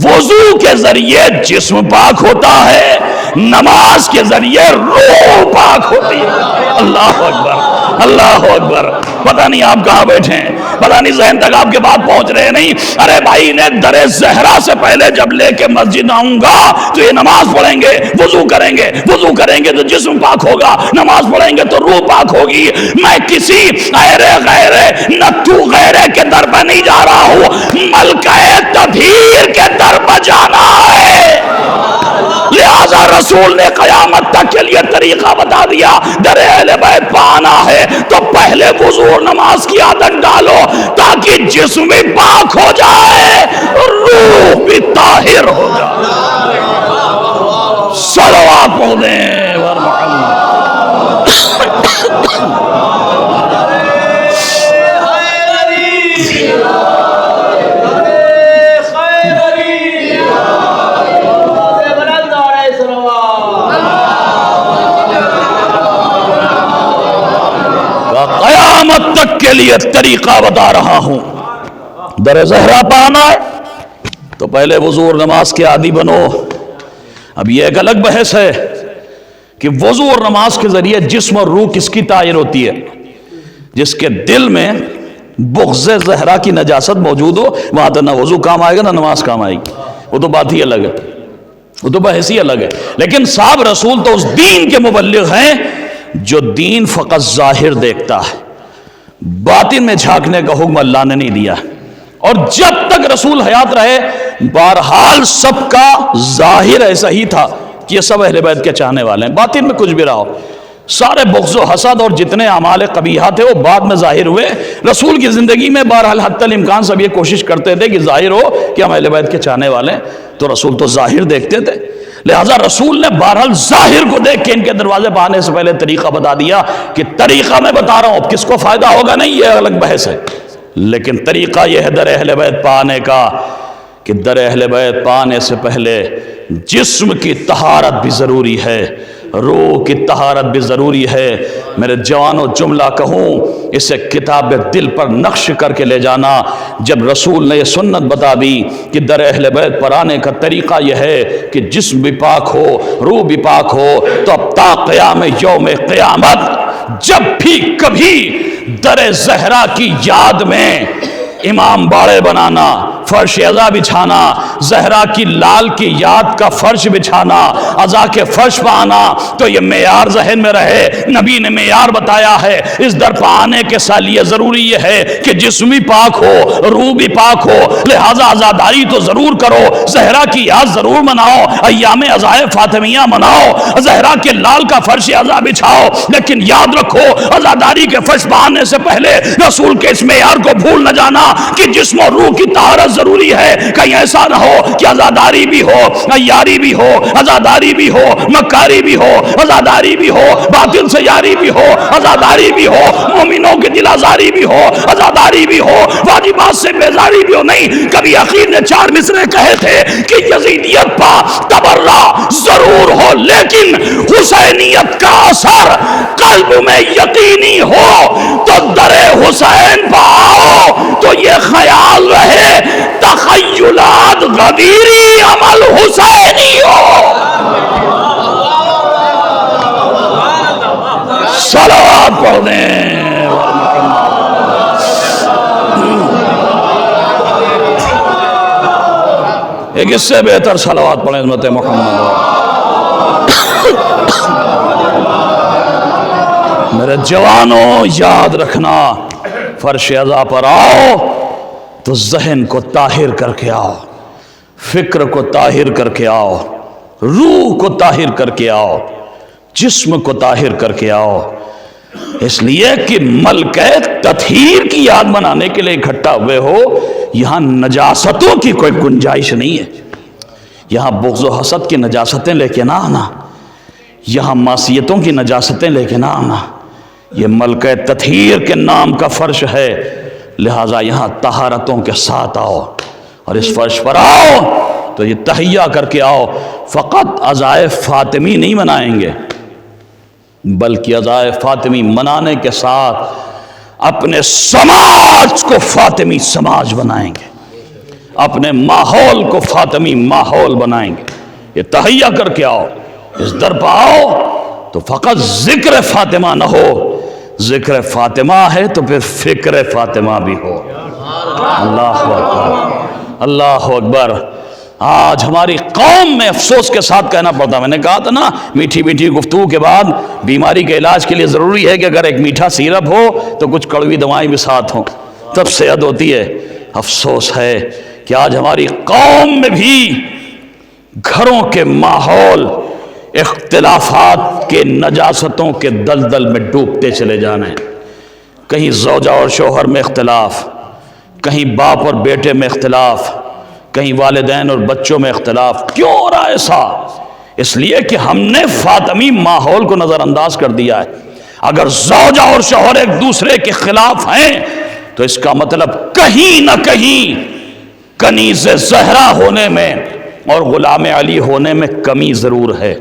وضو کے ذریعے جسم پاک ہوتا ہے, نماز کے ذریعے روح پاک ہوتی ہے. اللہ اکبر, اللہ اکبر. پتہ نہیں آپ کہاں بیٹھے ہیں, پتہ نہیں ذہن تک آپ کے بات پہنچ رہے نہیں. ارے بھائی نے در زہرا سے پہلے جب لے کے مسجد آؤں گا تو یہ نماز پڑھیں گے, وضو کریں گے, وضو کریں گے تو جسم پاک ہوگا, نماز پڑھیں گے تو روح پاک ہوگی. میں کسی نتو غیرے کے در پہ نہیں جا رہا ہوں, ملکہ تطہیر کے در پہ جانا ہے. لہذا رسول نے قیامت تک کے لیے طریقہ بتا دیا. در اہل بیت پانا ہے تو پہلے وضو اور نماز کی عادت ڈالو تاکہ جسم بھی پاک ہو جائے, روح بھی طاہر ہو جائے. صلوات پڑھ دیں ورحمۃ. قیامت تک کے لیے طریقہ بتا رہا ہوں. در زہرا پانا ہے تو پہلے وضو اور نماز کے عادی بنو. اب یہ ایک الگ بحث ہے کہ وضو اور نماز کے ذریعے جسم اور روح کس کی طاہر ہوتی ہے. جس کے دل میں بغض زہرا کی نجاست موجود ہو, وہاں تو نہ وضو کام آئے گا نہ نماز کام آئے گی. وہ تو بات ہی الگ ہے, وہ تو بحث ہی الگ ہے. لیکن صاحب رسول تو اس دین کے مبلغ ہیں جو دین فقط ظاہر دیکھتا ہے, باطن میں جھانکنے کا حکم اللہ نے نہیں دیا. اور جب تک رسول حیات رہے بہرحال سب کا ظاہر ایسا ہی تھا کہ یہ سب اہل بیت کے چاہنے والے ہیں, باطن میں کچھ بھی رہا ہو. سارے بغض و حسد اور جتنے اعمال قبیحہ تھے وہ بعد میں ظاہر ہوئے. رسول کی زندگی میں بہرحال حتی الامکان سب یہ کوشش کرتے تھے کہ ظاہر ہو کہ ہم اہل بیت کے چاہنے والے ہیں, تو رسول تو ظاہر دیکھتے تھے. لہذا رسول نے بہرحال ظاہر کو دیکھ کے ان کے دروازے پہ آنے سے پہلے طریقہ بتا دیا کہ طریقہ میں بتا رہا ہوں, اب کس کو فائدہ ہوگا نہیں یہ الگ بحث ہے, لیکن طریقہ یہ ہے در اہل بیت پانے کا کہ در اہل بیت پانے سے پہلے جسم کی طہارت بھی ضروری ہے, روح کی طہارت بھی ضروری ہے. میرے جوانوں جملہ کہوں اسے کتاب دل پر نقش کر کے لے جانا. جب رسول نے یہ سنت بتا دی کہ در اہل بیت پر آنے کا طریقہ یہ ہے کہ جسم بھی پاک ہو, روح بھی پاک ہو, تو اب تا قیام یوم قیامت جب بھی کبھی در زہرا کی یاد میں امام باڑے بنانا, فرش عزا بچھانا, زہرا کی لال کی یاد کا فرش بچھانا, عزا کے فرش پہ آنا, تو یہ معیار ذہن میں رہے. نبی نے معیار بتایا ہے. اس در پہ آنے کے لیے ضروری یہ ہے کہ جسم بھی پاک ہو, روح بھی پاک ہو. لہذا عزاداری تو ضرور کرو, زہرا کی یاد ضرور مناؤ, ایام عزائے فاطمیہ مناؤ, زہرا کے لال کا فرش عزا بچھاؤ, لیکن یاد رکھو عزاداری کے فرش پہ آنے سے پہلے رسول کے اس معیار کو بھول نہ جانا کہ جسم اور روح کی طہارت ضروری ہے. کہیں ایسا نہ ہو کہ عزاداری بھی ہو, عیاری بھی ہو, عزاداری بھی ہو, مکاری بھی ہو, عزاداری بھی ہو, باطل سے یاری بھی ہو, عزاداری بھی ہو, مومنوں کی دل آزاری بھی ہو, عزاداری بھی ہو, واجبات سے بیزاری بھی ہو. نہیں, کبھی عقیل نے 4 مصرے کہے تھے کہ یزیدیت پا تبرہ ضرور ہو لیکن حسینیت کا اثر قلب میں یقینی ہو, تو در حسین پا آؤ تو یہ خیال رہے تخیلات غدیری عمل حسینی ہو. پڑھ دیں. ایک اس سے بہتر صلوات پڑھیں عظمت محمد. میرے جوانوں یاد رکھنا، فرش اضاء پر آؤ تو ذہن کو طاہر کر کے آؤ، فکر کو طاہر کر کے آؤ، روح کو طاہر کر کے آؤ، جسم کو طاہر کر کے آؤ. اس لیے کہ ملکہ تطہیر کی یاد منانے کے لیے اکٹھا ہوئے ہو. یہاں نجاستوں کی کوئی گنجائش نہیں ہے. یہاں بغض و حسد کی نجاستیں لے کے نہ آنا، یہاں معصیتوں کی نجاستیں لے کے نہ آنا. یہ ملکہ تطہیر کے نام کا فرش ہے، لہٰذا یہاں طہارتوں کے ساتھ آؤ، اور اس فرش پر آؤ تو یہ تحیہ کر کے آؤ. فقط عزائے فاطمی نہیں منائیں گے، بلکہ عزائے فاطمی منانے کے ساتھ اپنے سماج کو فاطمی سماج بنائیں گے، اپنے ماحول کو فاطمی ماحول بنائیں گے. یہ تحیہ کر کے آؤ، اس در پہ آؤ تو فقط ذکر فاطمہ نہ ہو، ذکر فاطمہ ہے تو پھر فکر فاطمہ بھی ہو. اللہ اکبر، اللہ اکبر. آج ہماری قوم میں افسوس کے ساتھ کہنا پڑتا، میں نے کہا تھا نا میٹھی میٹھی گفتگو کے بعد بیماری کے علاج کے لیے ضروری ہے کہ اگر ایک میٹھا سیرپ ہو تو کچھ کڑوی دوائیں بھی ساتھ ہوں، تب صحت ہوتی ہے. افسوس ہے کہ آج ہماری قوم میں بھی گھروں کے ماحول اختلافات کے نجاستوں کے دلدل میں ڈوبتے چلے جانا ہے. کہیں زوجہ اور شوہر میں اختلاف، کہیں باپ اور بیٹے میں اختلاف، کہیں والدین اور بچوں میں اختلاف. کیوں ہو رہا ہے ایسا؟ اس لیے کہ ہم نے فاطمی ماحول کو نظر انداز کر دیا ہے. اگر زوجہ اور شوہر ایک دوسرے کے خلاف ہیں تو اس کا مطلب کہیں نہ کہیں کنیز زہرا ہونے میں اور غلام علی ہونے میں کمی ضرور ہے،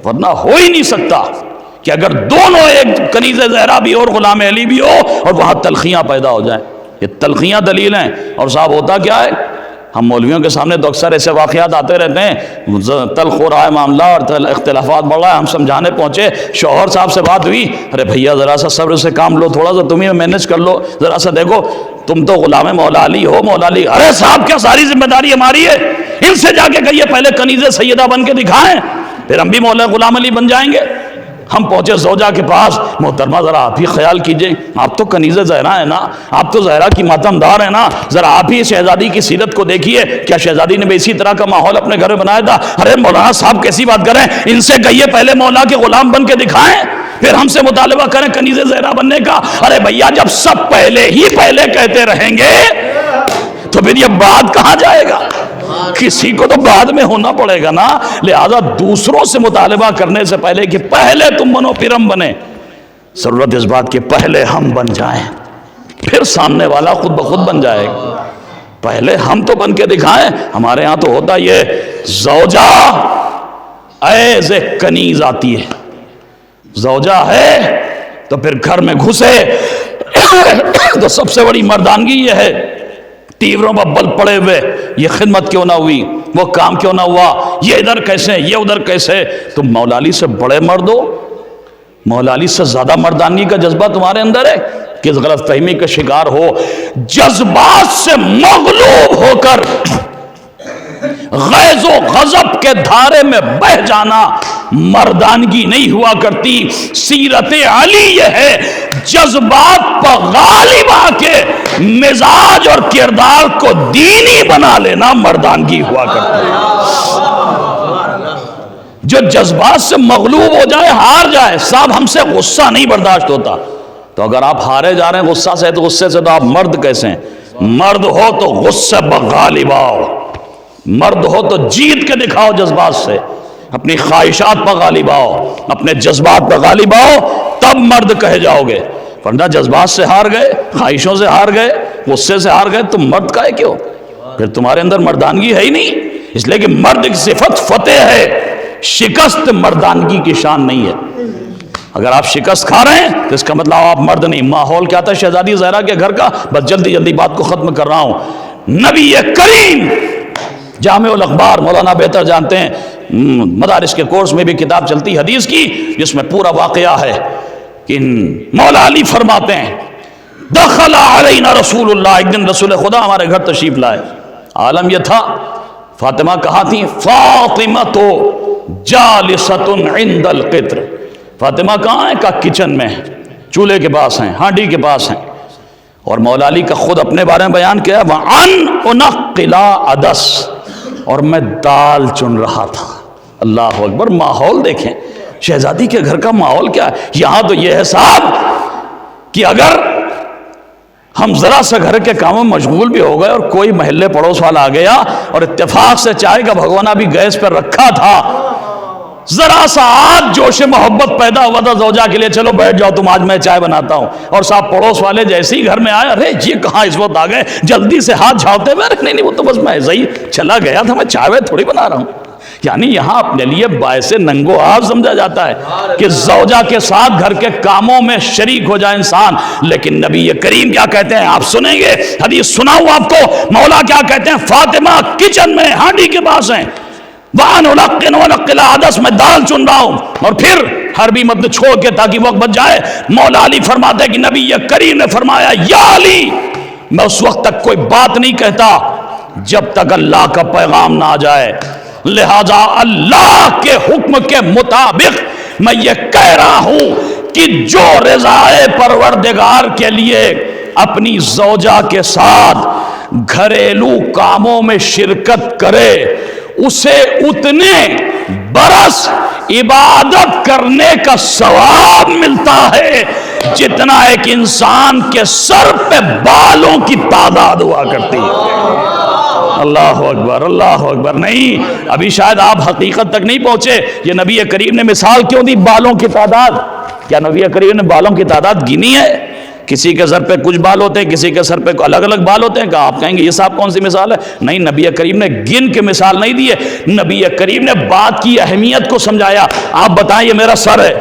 ورنہ ہو ہی نہیں سکتا کہ اگر دونوں ایک کنیز زہرا بھی اور غلام علی بھی ہو اور وہاں تلخیاں پیدا ہو جائیں. یہ تلخیاں دلیل ہیں. اور صاحب ہوتا کیا ہے، ہم مولویوں کے سامنے تو اکثر ایسے واقعات آتے رہتے ہیں، تلخ ہو رہا ہے معاملہ اور اختلافات بڑھ رہا ہے، ہم سمجھانے پہنچے، شوہر صاحب سے بات ہوئی، ارے بھیا ذرا سا صبر سے کام لو، تھوڑا سا تم ہی مینج کر لو، ذرا سا دیکھو تم تو غلام مولا علی ہو، مولا علی. ارے صاحب کیا ساری ذمہ داری ہماری ہے؟ ان سے جا کے کہیے پہلے کنیز سیدہ بن کے دکھائیں، پھر ہم بھی مولا غلام علی بن جائیں گے. ہم پہنچے زوجہ کے پاس، محترمہ ذرا آپ ہی خیال کیجئے، آپ تو کنیز زہرا ہے نا، آپ تو زہرا کی ماتم دار ہے نا، ذرا آپ ہی شہزادی کی سیرت کو دیکھیے، کیا شہزادی نے بھی اسی طرح کا ماحول اپنے گھر میں بنایا تھا؟ ارے مولانا صاحب کیسی بات کریں، ان سے کہیے پہلے مولا کے غلام بن کے دکھائیں، پھر ہم سے مطالبہ کریں کنیز زہرا بننے کا. ارے بھیا جب سب پہلے ہی پہلے کہتے رہیں گے تو پھر یہ بات کہاں جائے گا؟ کسی کو تو بعد میں ہونا پڑے گا نا. لہذا دوسروں سے مطالبہ کرنے سے پہلے کہ پہلے تم بنو پھر ہم بنے، ضرورت اس بات کہ پہلے ہم بن جائیں، پھر سامنے والا خود بخود بن جائے گا. پہلے ہم تو بن کے دکھائیں. ہمارے ہاں تو ہوتا یہ زوجہ ایز اے کنیز آتی ہے، زوجہ ہے تو پھر گھر میں گھسے تو سب سے بڑی مردانگی یہ ہے، تیوروں پر بل پڑے ہوئے، یہ خدمت کیوں نہ ہوئی، وہ کام کیوں نہ ہوا، یہ ادھر کیسے، یہ ادھر کیسے. تم مولا علی سے بڑے مرد ہو، مولا علی سے زیادہ مردانگی کا جذبہ تمہارے اندر ہے. کس غلط فہمی کا شکار ہو، جذبات سے مغلوب ہو کر غیظ و غضب کے دھارے میں بہہ جانا مردانگی نہیں ہوا کرتی. سیرت علی یہ ہے جذبات پر غالب آ کے مزاج اور کردار کو دینی بنا لینا مردانگی ہوا کرتی ہے. جو جذبات سے مغلوب ہو جائے، ہار جائے، صاحب ہم سے غصہ نہیں برداشت ہوتا، تو اگر آپ ہارے جا رہے ہیں غصہ سے، تو غصے سے تو آپ مرد کیسے ہیں؟ مرد ہو تو غصے پر غالب آؤ، مرد ہو تو جیت کے دکھاؤ جذبات سے، اپنی خواہشات پر غالب آؤ، اپنے جذبات پر غالب آؤ، تب مرد کہے جاؤ گے. ورنہ جذبات سے ہار گئے، خواہشوں سے ہار گئے، غصے سے ہار گئے، تم مرد کہے کیوں؟ پھر تمہارے اندر مردانگی ہے ہی نہیں. اس لیے کہ مرد کی صفت فتح ہے، شکست مردانگی کی شان نہیں ہے. اگر آپ شکست کھا رہے ہیں تو اس کا مطلب آپ مرد نہیں. ماحول کیا تھا شہزادی زہرا کے گھر کا؟ بس جلدی جلدی بات کو ختم کر رہا ہوں. نبی کریم جامع الاخبار، مولانا بہتر جانتے ہیں، مدارس کے کورس میں بھی کتاب چلتی حدیث کی جس میں پورا واقعہ ہے. کہ مولا علی فرماتے ہیں دخل علینا رسول اللہ، ایک دن رسول خدا ہمارے گھر تشریف لائے. عالم یہ تھا فاطمہ کہاں تھی؟ فاطمہ تو جالست عند القطر. فاطمہ کہاں ہے؟ کہا کچن میں، چولہے کے پاس ہیں، ہانڈی کے پاس ہیں. اور مولا علی کا خود اپنے بارے میں بیان کیا، وَعَنْ أُنَقِّلَ عَدَسْ، اور میں دال چن رہا تھا. اللہ اکبر. ماحول دیکھیں شہزادی کے گھر کا ماحول کیا ہے. یہاں تو یہ ہے صاحب کہ اگر ہم ذرا سا گھر کے کاموں میں مشغول بھی ہو گئے اور کوئی محلے پڑوس والا آ گیا اور اتفاق سے چائے کا بھگونا بھی گیس پر رکھا تھا، ذرا سا آج جوش محبت پیدا ہوا تھا زوجہ کے لیے، چلو بیٹھ جاؤ تم، آج میں چائے بناتا ہوں، اور صاحب پڑوس والے جیسے ہی گھر میں آئے، ارے یہ کہاں اس وقت آ گئے، جلدی سے ہاتھ جھاڑتے ہوئے، ارے نہیں وہ تو بس میں ایسا ہی چلا گیا تھا، میں چائے تھوڑی بنا رہا ہوں. یعنی یہاں اپنے لیے باعث ننگو آب سمجھا جاتا ہے کہ زوجہ کے ساتھ گھر کے کاموں میں شریک ہو جائے انسان. لیکن نبی کریم کیا کہتے ہیں آپ سنیں گے، حدیث سناؤں آپ کو، مولا کیا کہتے ہیں، فاطمہ کچن میں ہانڈی کے پاس ہیں، وَأَنْ أُلَقِّنُ وَنَقِّلَ عَدَسْ، میں دال چن رہا ہوں. اور پھر ہر بھی مد چھوڑ کے تاکہ وقت بچ جائے، مولا علی فرماتے ہیں کہ نبی کریم نے فرمایا یا علی، میں اس وقت تک کوئی بات نہیں کہتا جب تک اللہ کا پیغام نہ آ جائے، لہذا اللہ کے حکم کے مطابق میں یہ کہہ رہا ہوں کہ جو رضائے پروردگار کے لیے اپنی زوجہ کے ساتھ گھریلو کاموں میں شرکت کرے اسے اتنے برس عبادت کرنے کا ثواب ملتا ہے جتنا ایک انسان کے سر پہ بالوں کی تعداد ہوا کرتی ہے. اللہ اکبر اللہ اکبر. نہیں ابھی شاید آپ حقیقت تک نہیں پہنچے. یہ نبی کریم نے مثال کیوں دی بالوں کی تعداد؟ کیا نبی کریم نے بالوں کی تعداد گنی ہے؟ کسی کے سر پہ کچھ بال ہوتے ہیں، کسی کے سر پہ الگ الگ بال ہوتے ہیں. کہا آپ کہیں گے یہ صاحب کون سی مثال ہے؟ نہیں، نبی کریم نے گن کے مثال نہیں دی ہے، نبی کریم نے بات کی اہمیت کو سمجھایا. آپ بتائیں یہ میرا سر ہے،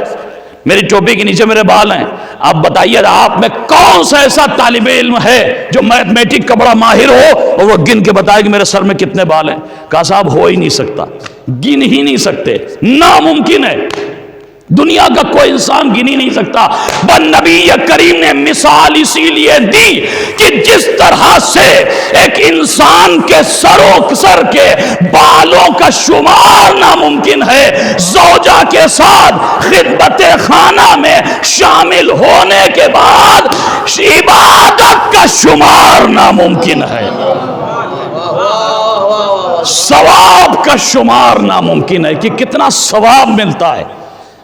میری ٹوپی کے نیچے میرے بال ہیں، آپ بتائیے آپ میں کون سا ایسا طالب علم ہے جو میتھمیٹک کا بڑا ماہر ہو اور وہ گن کے بتائے کہ میرے سر میں کتنے بال ہیں؟ کہا صاحب ہو ہی نہیں سکتا، گن ہی نہیں سکتے، ناممکن ہے، دنیا کا کوئی انسان گن ہی نہیں سکتا. بس نبی کریم نے مثال اسی لیے دی کہ جس طرح سے ایک انسان کے سر کے بالوں کا شمار ناممکن ہے، زوجہ کے ساتھ خدمت خانہ میں شامل ہونے کے بعد عبادت کا شمار ناممکن ہے، ثواب کا شمار ناممکن ہے کہ کتنا ثواب ملتا ہے.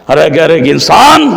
ارے اگر ایک انسان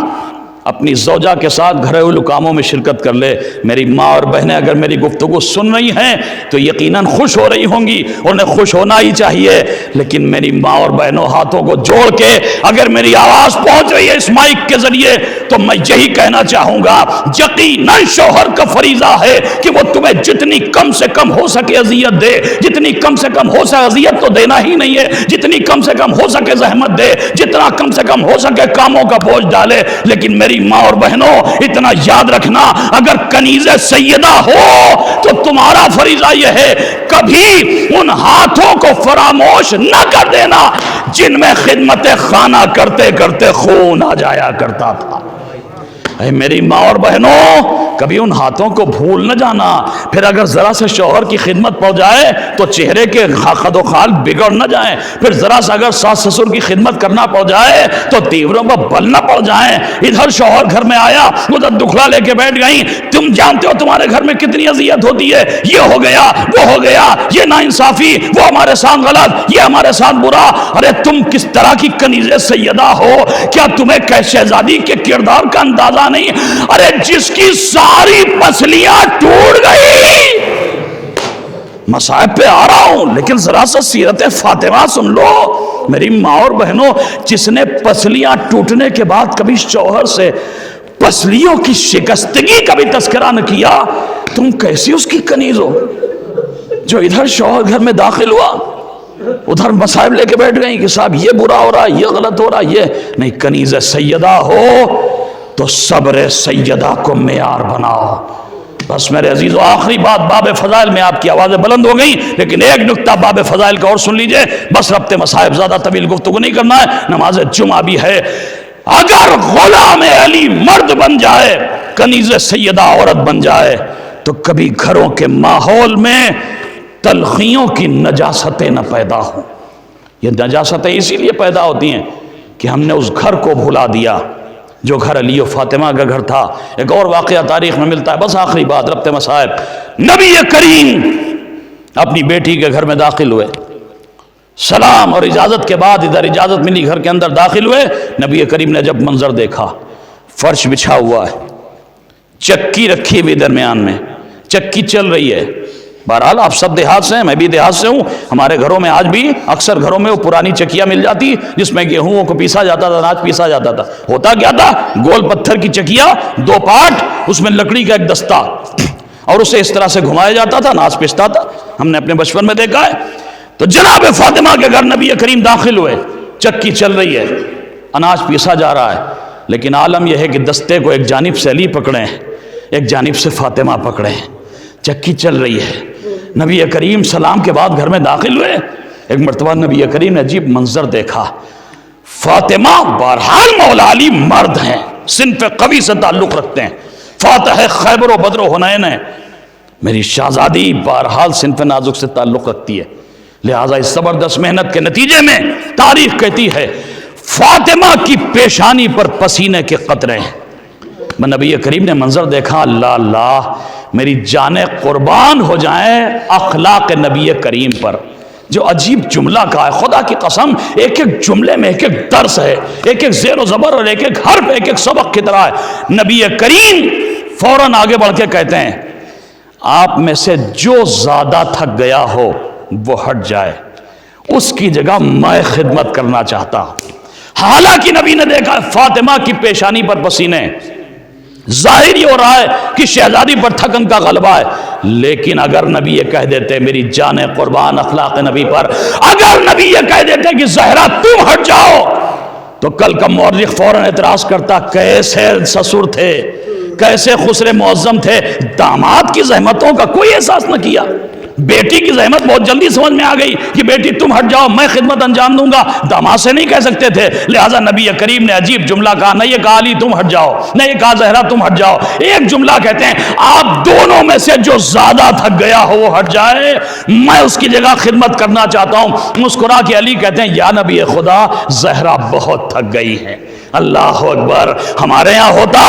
اپنی زوجہ کے ساتھ گھریلو کاموں میں شرکت کر لے. میری ماں اور بہنیں اگر میری گفتگو سن رہی ہیں تو یقیناً خوش ہو رہی ہوں گی، انہیں خوش ہونا ہی چاہیے. لیکن میری ماں اور بہنوں ہاتھوں کو جوڑ کے اگر میری آواز پہنچ رہی ہے اس مائک کے ذریعے تو میں یہی کہنا چاہوں گا، یقیناً شوہر کا فریضہ ہے کہ وہ تمہیں جتنی کم سے کم ہو سکے اذیت دے، جتنی کم سے کم ہو سکے، اذیت تو دینا ہی نہیں ہے، جتنی کم سے کم ہو سکے زحمت دے، جتنا کم سے کم ہو سکے کاموں کا بوجھ ڈالے. لیکن میری ماں اور بہنوں اتنا یاد رکھنا، اگر کنیز سیدہ ہو تو تمہارا فریضہ یہ ہے کبھی ان ہاتھوں کو فراموش نہ کر دینا جن میں خدمت خانہ کرتے کرتے خون آ جایا کرتا تھا. اے میری ماں اور بہنوں، کبھی ان ہاتھوں کو بھول نہ جانا. پھر اگر ذرا سے شوہر کی خدمت پڑ جائے تو چہرے کے خد و خال بگڑ نہ جائیں. پھر ذرا سا اگر ساس سسر کی خدمت کرنا پڑ جائے تو تیوروں پر بل نہ پڑ جائیں. ادھر شوہر گھر میں آیا، ادھر دکھلا لے کے بیٹھ گئیں. تم جانتے ہو تمہارے گھر میں کتنی اذیت ہوتی ہے، یہ ہو گیا وہ ہو گیا، یہ ناانصافی، وہ ہمارے ساتھ غلط، یہ ہمارے ساتھ برا. ارے تم کس طرح کی کنیز سیدہ ہو؟ کیا تمہیں شہزادی کے کردار کا اندازہ نہیں؟ ارے جس کی ساری پسلیاں ٹوٹ گئی، مصائب پہ آ رہا ہوں لیکن ذرا سا سیرت فاطمہ سن لو. میری ماں اور بہنوں، جس نے پسلیاں ٹوٹنے کے بعد کبھی شوہر سے پسلیوں کی شکستگی کا بھی تذکرہ نہ کیا، تم کیسی اس کی کنیز ہو جو ادھر شوہر گھر میں داخل ہوا ادھر مصائب لے کے بیٹھ گئی کہ صاحب یہ برا ہو رہا، یہ غلط ہو رہا. یہ نہیں، کنیز سیدہ ہو تو صبر سیدہ کو معیار بناؤ. بس میرے عزیزو، آخری بات باب فضائل میں، آپ کی آوازیں بلند ہو گئی لیکن ایک نکتہ باب فضائل کا اور سن لیجئے، بس ربط مصائب، زیادہ طویل گفتگو نہیں کرنا ہے، نماز جمعہ بھی ہے. اگر غلام علی مرد بن جائے، کنیز سیدہ عورت بن جائے، تو کبھی گھروں کے ماحول میں تلخیوں کی نجاستیں نہ پیدا ہوں۔ یہ نجاستیں اسی لیے پیدا ہوتی ہیں کہ ہم نے اس گھر کو بھلا دیا جو گھر علی و فاطمہ کا گھر تھا۔ ایک اور واقعہ تاریخ میں ملتا ہے، بس آخری بات، ربط مصائب۔ نبی کریم اپنی بیٹی کے گھر میں داخل ہوئے، سلام اور اجازت کے بعد ادھر اجازت ملی، گھر کے اندر داخل ہوئے۔ نبی کریم نے جب منظر دیکھا، فرش بچھا ہوا ہے، چکی رکھی ہوئی درمیان میں، چکی چل رہی ہے۔ بہرحال آپ سب دیہات سے ہیں، میں بھی دیہات سے ہوں، ہمارے گھروں میں آج بھی اکثر گھروں میں وہ پرانی چکیاں مل جاتی جس میں گیہوں کو پیسا جاتا تھا، اناج پیسا جاتا تھا۔ ہوتا کیا تھا؟ گول پتھر کی چکیاں، دو پارٹ، اس میں لکڑی کا ایک دستہ، اور اسے اس طرح سے گھمایا جاتا تھا، اناج پیستا تھا۔ ہم نے اپنے بچپن میں دیکھا ہے۔ تو جناب فاطمہ کے گھر نبی کریم داخل ہوئے، چکی چل رہی ہے، اناج پیسا جا رہا ہے، لیکن عالم یہ ہے کہ دستے کو ایک جانب سے علی پکڑے، ایک جانب سے فاطمہ پکڑے، چکی چل رہی ہے۔ نبی کریم سلام کے بعد گھر میں داخل ہوئے۔ ایک مرتبہ نبی کریم نے عجیب منظر دیکھا۔ فاطمہ بہرحال مولا علی مرد ہیں، صنف قوی سے تعلق رکھتے ہیں، فاتح خیبر و بدر و حنین ہے۔ میری شہزادی بہرحال صنف نازک سے تعلق رکھتی ہے، لہٰذا اس زبردست محنت کے نتیجے میں تاریخ کہتی ہے فاطمہ کی پیشانی پر پسینے کے قطرے ہیں۔ نبی کریم نے منظر دیکھا، اللہ اللہ، میری جانیں قربان ہو جائیں اخلاق نبی کریم پر۔ جو عجیب جملہ کہا ہے، خدا کی قسم، ایک ایک جملے میں ایک ایک درس ہے، ایک ایک زیر و زبر اور ایک ایک حرف ایک ایک سبق کی طرح ہے۔ نبی کریم فوراً آگے بڑھ کے کہتے ہیں، آپ میں سے جو زیادہ تھک گیا ہو وہ ہٹ جائے، اس کی جگہ میں خدمت کرنا چاہتا ہوں۔ حالانکہ نبی نے دیکھا فاطمہ کی پیشانی پر پسینے، ظاہر یہ ہو رہا ہے کہ شہزادی پر تھکن کا غلبہ ہے، لیکن اگر نبی یہ کہہ دیتے میری جان قربان اخلاق نبی پر، اگر نبی یہ کہہ دیتے کہ زہرا تم ہٹ جاؤ، تو کل کا مورخ فوراً اعتراض کرتا کیسے سسر تھے، کیسے خسر معظم تھے، داماد کی زحمتوں کا کوئی احساس نہ کیا۔ بیٹی کی زحمت بہت جلدی سمجھ میں آ گئی کہ بیٹی تم ہٹ جاؤ، میں خدمت انجام دوں گا، داماد سے نہیں کہہ سکتے تھے، لہٰذا نبی کریم نے عجیب جملہ کہا، نہ یہ کہا علی تم ہٹ جاؤ، نہ یہ کہا زہرا تم ہٹ جاؤ، ایک جملہ کہتے ہیں آپ دونوں میں سے جو زیادہ تھک گیا ہو وہ ہٹ جائے، میں اس کی جگہ خدمت کرنا چاہتا ہوں۔ مسکرا کے علی کہتے ہیں یا نبی خدا، زہرا بہت تھک گئی ہے۔ اللہ اکبر، ہمارے یہاں ہوتا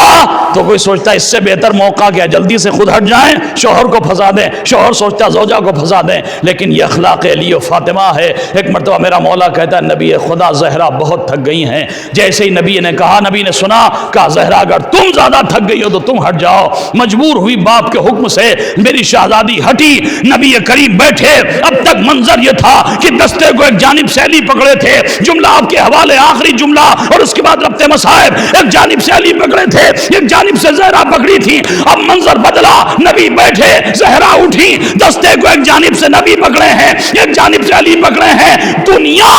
تو کوئی سوچتا اس سے بہتر موقع کیا، جلدی سے خود ہٹ جائیں، شوہر کو پھنسا دیں، شوہر سوچتا زوجہ کو پھنسا دیں، لیکن یہ اخلاق علی و فاطمہ ہے۔ ایک مرتبہ میرا مولا کہتا ہے نبی خدا زہرا بہت تھک گئی ہیں، جیسے ہی نبی نے کہا، نبی نے سنا، کہا زہرا اگر تم زیادہ تھک گئی ہو تو تم ہٹ جاؤ۔ مجبور ہوئی باپ کے حکم سے، میری شہزادی ہٹی، نبی کریم بیٹھے۔ اب تک منظر یہ تھا کہ دستے کو ایک جانب سے علی پکڑے تھے، جملہ آپ کے حوالے، آخری جملہ، اور اس کے بعد ربط مصائب، ایک جانب سے علی پکڑے تھے، ایک جانب سے زہرا پکڑی تھی۔ اب منظر بدلا، نبی بیٹھے، زہرا اٹھی، دستے کو ایک جانب سے نبی پکڑے ہیں، ایک جانب سے علی پکڑے ہیں۔ دنیا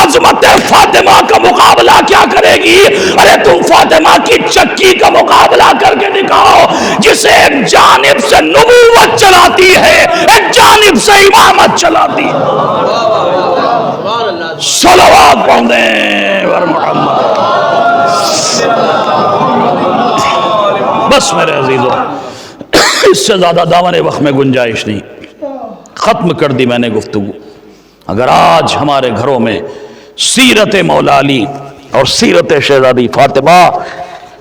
عظمت فاطمہ کا مقابلہ کیا کرے گی؟ ارے تم فاطمہ کی چکی کا مقابلہ کر کے دکھاؤ، جسے ایک جانب سے نبوت چلاتی ہے، ایک جانب سے امامت چلاتی ہے۔ صلوات پڑھ دیں ور محمد۔ بس میرے عزیزو، اس سے زیادہ دامن وقت میں گنجائش نہیں، ختم کر دی میں نے گفتگو۔ اگر آج ہمارے گھروں میں سیرت مولا علی اور سیرت شہزادی فاطمہ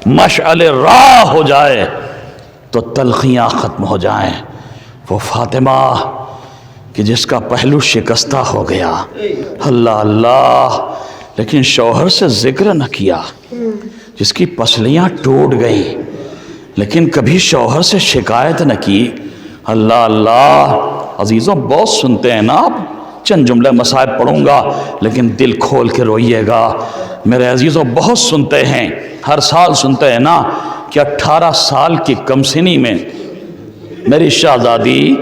مشعل راہ ہو جائے تو تلخیاں ختم ہو جائیں۔ وہ فاطمہ کہ جس کا پہلو شکستہ ہو گیا، اللہ اللہ، لیکن شوہر سے ذکر نہ کیا، جس کی پسلیاں ٹوٹ گئی لیکن کبھی شوہر سے شکایت نہ کی، اللہ اللہ۔ عزیزوں بہت سنتے ہیں نا آپ، چند جملے مصائب پڑھوں گا لیکن دل کھول کے روئیے گا میرے عزیزوں، بہت سنتے ہیں، ہر سال سنتے ہیں نا کہ 18 سال کی کم سنی میں میری شہزادی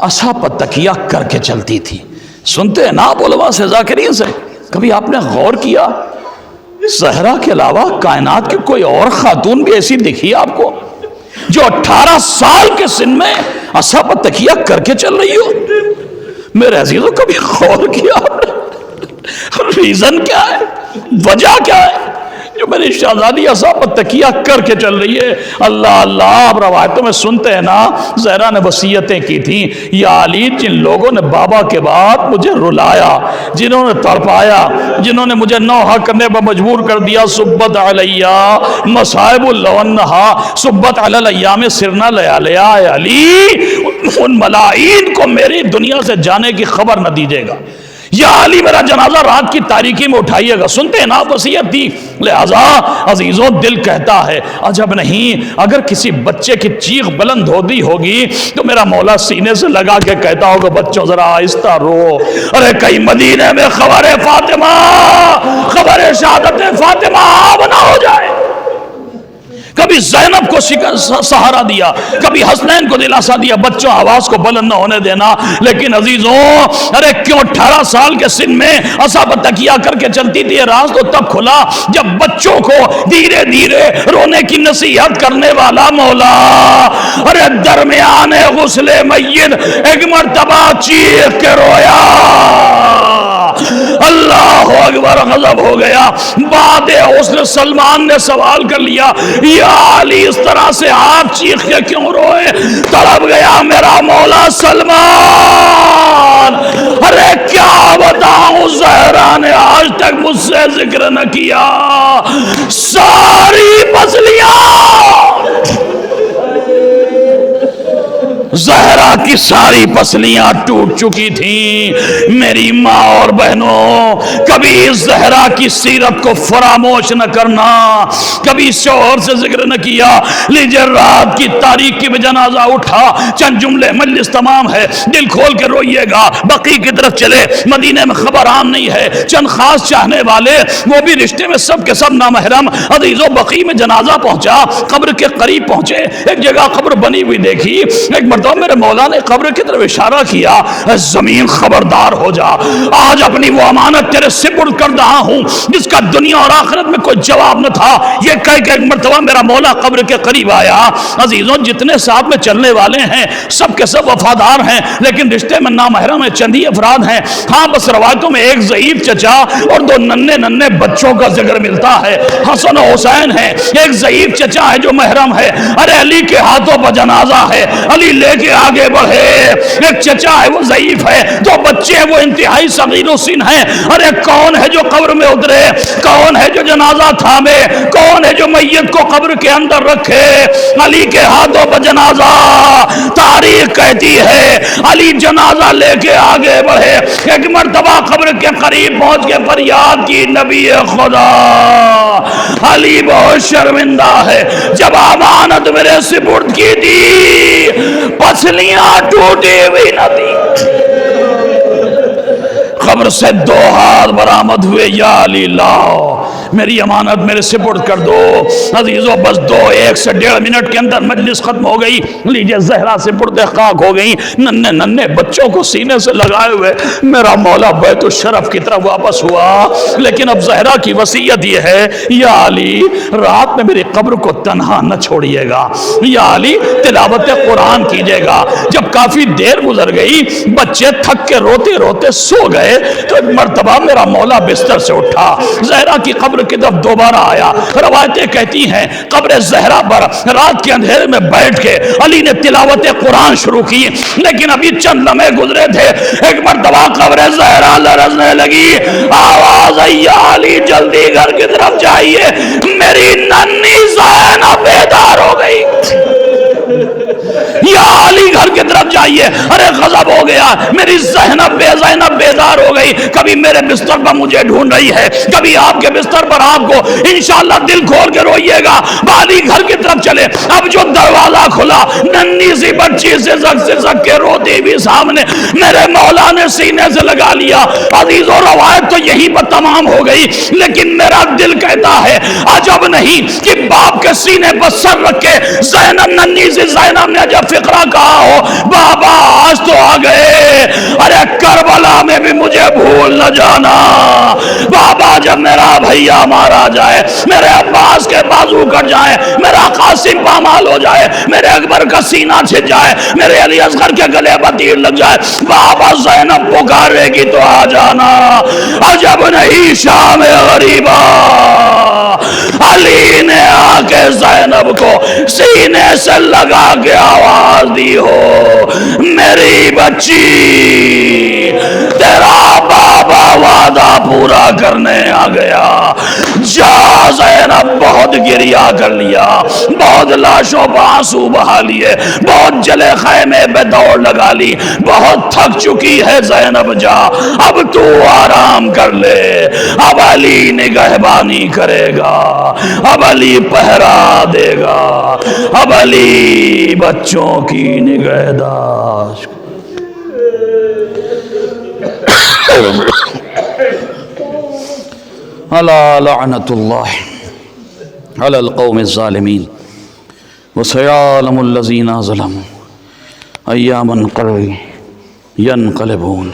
اسا پر تکیہ کر کے چلتی تھی۔ سنتے ہیں نا آپ علماء سے، ذاکرین سے، کبھی آپ نے غور کیا زہرا کے علاوہ کائنات کی کوئی اور خاتون بھی ایسی دکھی آپ کو جو 18 سال کے سن میں اسا پر تکیہ کر کے چل رہی ہو؟ میرے عزیزوں کبھی غور کیا آپ نے ریزن کیا ہے، وجہ کیا ہے جو میری شہزادی اصحاب پر تکیہ کر کے چل رہی ہے. اللہ اللہ، آپ روایتوں میں سنتے ہیں نا زہرا نے وصیتیں کی تھیں، یا علی جن لوگوں نے بابا کے بعد مجھے رلایا، جنہوں نے تڑپایا، جنہوں نے مجھے نوحہ کرنے پر مجبور کر دیا، صبت علیہ مصائب اللونہا صبت علی الایام سرنا لیالیا، اے علی ان ملائین کو میری دنیا سے جانے کی خبر نہ دیجیے گا. یا علی میرا جنازہ رات کی تاریکی میں اٹھائیے گا. سنتے ہیں نا وصیت دی. لہذا عزیزوں دل کہتا ہے عجب نہیں اگر کسی بچے کی چیخ بلند ہوتی ہوگی تو میرا مولا سینے سے لگا کے کہتا ہوگا بچوں ذرا آہستہ رو. ارے کئی مدینے میں خبر فاطمہ، خبر شہادت فاطمہ بنا ہو جائے. کبھی زینب کو سہارا دیا، کبھی حسنین کو دلاسا دیا، بچوں آواز کو بلند نہ ہونے دینا. لیکن عزیزوں ارے کیوں 18 سال کے سن میں اصحاب تکیہ کر کے چلتی تھی؟ راز تو تب کھلا جب بچوں کو دھیرے دھیرے رونے کی نصیحت کرنے والا مولا ارے درمیان غسل میت ایک مرتبہ چیخ کے رویا. اللہ اکبر، غضب ہو گیا. بعد غسل سلمان نے سوال کر لیا یا علی اس طرح سے آپ چیخ کے کیوں روئے؟ تڑپ گیا میرا مولا سلمان. ارے کیا بتاؤں زہرا نے آج تک مجھ سے ذکر نہ کیا، ساری پسلیاں زہرا کی ساری پسلیاں ٹوٹ چکی تھیں. میری ماں اور بہنوں کبھی زہرا کی سیرت کو فراموش نہ کرنا، کبھی شوہر سے ذکر نہ کیا. لیجیے رات کی تاریکی میں جنازہ اٹھا، چند جملے مجلس تمام ہے، دل کھول کے روئیے گا. بقیع کی طرف چلے، مدینے میں خبر عام نہیں ہے، چند خاص چاہنے والے وہ بھی رشتے میں سب کے سب نامحرم. عزیزوں بقیع میں جنازہ پہنچا، قبر کے قریب پہنچے، ایک جگہ قبر بنی ہوئی دیکھی. ایک مرتبہ میرے مولا نے قبر کی طرف اشارہ کیا، زمین خبردار ہو جا، آج اپنی وہ امانت تیرے سپرد کر رہا ہوں جس کا دنیا اور آخرت میں کوئی جواب نہ تھا. یہ کہہ کہ ایک مرتبہ میرا مولا قبر کے قریب آیا. عزیزوں جتنے ساتھ میں چلنے والے ہیں سب کے سب وفادار ہیں، لیکن رشتے میں نامحرم ہیں، چند ہی افراد ہیں. ہاں بس روایتوں میں ایک ضعیف چچا اور دو ننھے ننھے بچوں کا ذکر ملتا ہے، حسن و حسین ہے. ایک ضعیف چچا ہے جو محرم ہے. ارے علی کے ہاتھوں پر جنازہ ہے، علی لے کے آگے بڑھے. ایک چچا ہے وہ ضعیف ہے، دو بچے ہیں وہ انتہائی صغیر و سن ہیں. ارے کون ہے جو قبر میں اترے؟ کون ہے جو جنازہ تھامے؟ کون ہے جو میت کو قبر کے اندر رکھے؟ علی کے ہاتھوں پر جنازہ. تاریخ کہتی ہے علی جنازہ لے کے آگے بڑھے. ایک مرتبہ قبر کے قریب پہنچ کے فریاد کی، نبی خدا علی بہت شرمندہ ہے، جب امانت میرے سپرد کی تھی پسلیاں ٹوٹی ہوئی نہ تھی. قبر سے 2 ہاتھ برآمد ہوئے، یا علی لاؤ میری امانت میرے سپرد کر دو. عزیزوں بس 1 سے 1.5 منٹ کے اندر مجلس ختم ہو گئی. لیجئے زہرا سپرد خاک ہو گئی، ننھے ننھے بچوں کو سینے سے لگائے ہوئے میرا مولا بیت الشرف کی طرف واپس ہوا. لیکن اب زہرا کی وصیت یہ ہے، یا علی رات میں میری قبر کو تنہا نہ چھوڑیے گا، یا علی تلاوت قرآن کیجیے گا. جب کافی دیر گزر گئی، بچے تھک کے روتے روتے سو گئے تو ایک مرتبہ میرا مولا بستر سے اٹھا، زہرا کی قبر کی طرف دوبارہ آیا. روایتیں کہتی ہیں قبر زہرا پر رات کے اندھیرے میں بیٹھ کے علی نے تلاوت قرآن شروع کی. لیکن ابھی چند لمحے گزرے تھے، ایک مرتبہ قبر زہرا لرزنے لگی. آواز آئی، یا علی جلدی گھر کی طرف جائیے، میری ننھی زینب بیدار ہو گئی. یا علی گھر کی طرف جائیے. ارے غضب ہو گیا، میری زینب بیدار ہو گئی. کبھی میرے بستر پر مجھے ڈھونڈ رہی ہے، کبھی آپ کے بستر پر آپ کو. انشاءاللہ دل کھول کے روئیے گا. علی گھر کی طرف چلے. اب جو دروازہ کھلا، ننھی سی بچی سزک کے روتی بھی سامنے. میرے مولا نے سینے سے لگا لیا. عزیزوں روایت تو یہیں پر تمام ہو گئی، لیکن میرا دل کہتا ہے عجب نہیں کہ باپ کے سینے پر سر رکھ کے زینب، ننھی سی زینب نے جب فقرہ کہا ہو، بابا آج تو آ گئے، ارے کربلا میں بھی مجھے بھول نہ جانا. بابا جب میرا بھیا مارا جائے، میرے عباس کے بازو کٹ جائے، میرا قاسم پامال ہو جائے، میرے اکبر کا سینہ چھٹ جائے، میرے علی اصغر کے گلے پر تیر لگ جائے، بابا زینب پکارے گی تو آ جانا، عجب نہیں شام غریبا۔ علی نے آ کے زینب کو سینے سے لگا کے آواز دی، ہو میری بچی، تیرا بابا وعدہ پورا کرنے آ گیا، جا۔ زینب بہت گریا کر لیا، بہت لاشوں پر آنسو بہا لیے، بہت جلے خیمے پہ دوڑ لگا لی، بہت تھک چکی ہے زینب، جا اب تو آرام کر لے، اب علی نگہبانی کرے گا، اب علی پہرا دے گا، اب علی بچوں کی نگہداشت۔ الا لعنت اللہ علی القوم الظالمین وسيعلم الذين ظلموا أيام قريب ينقلبون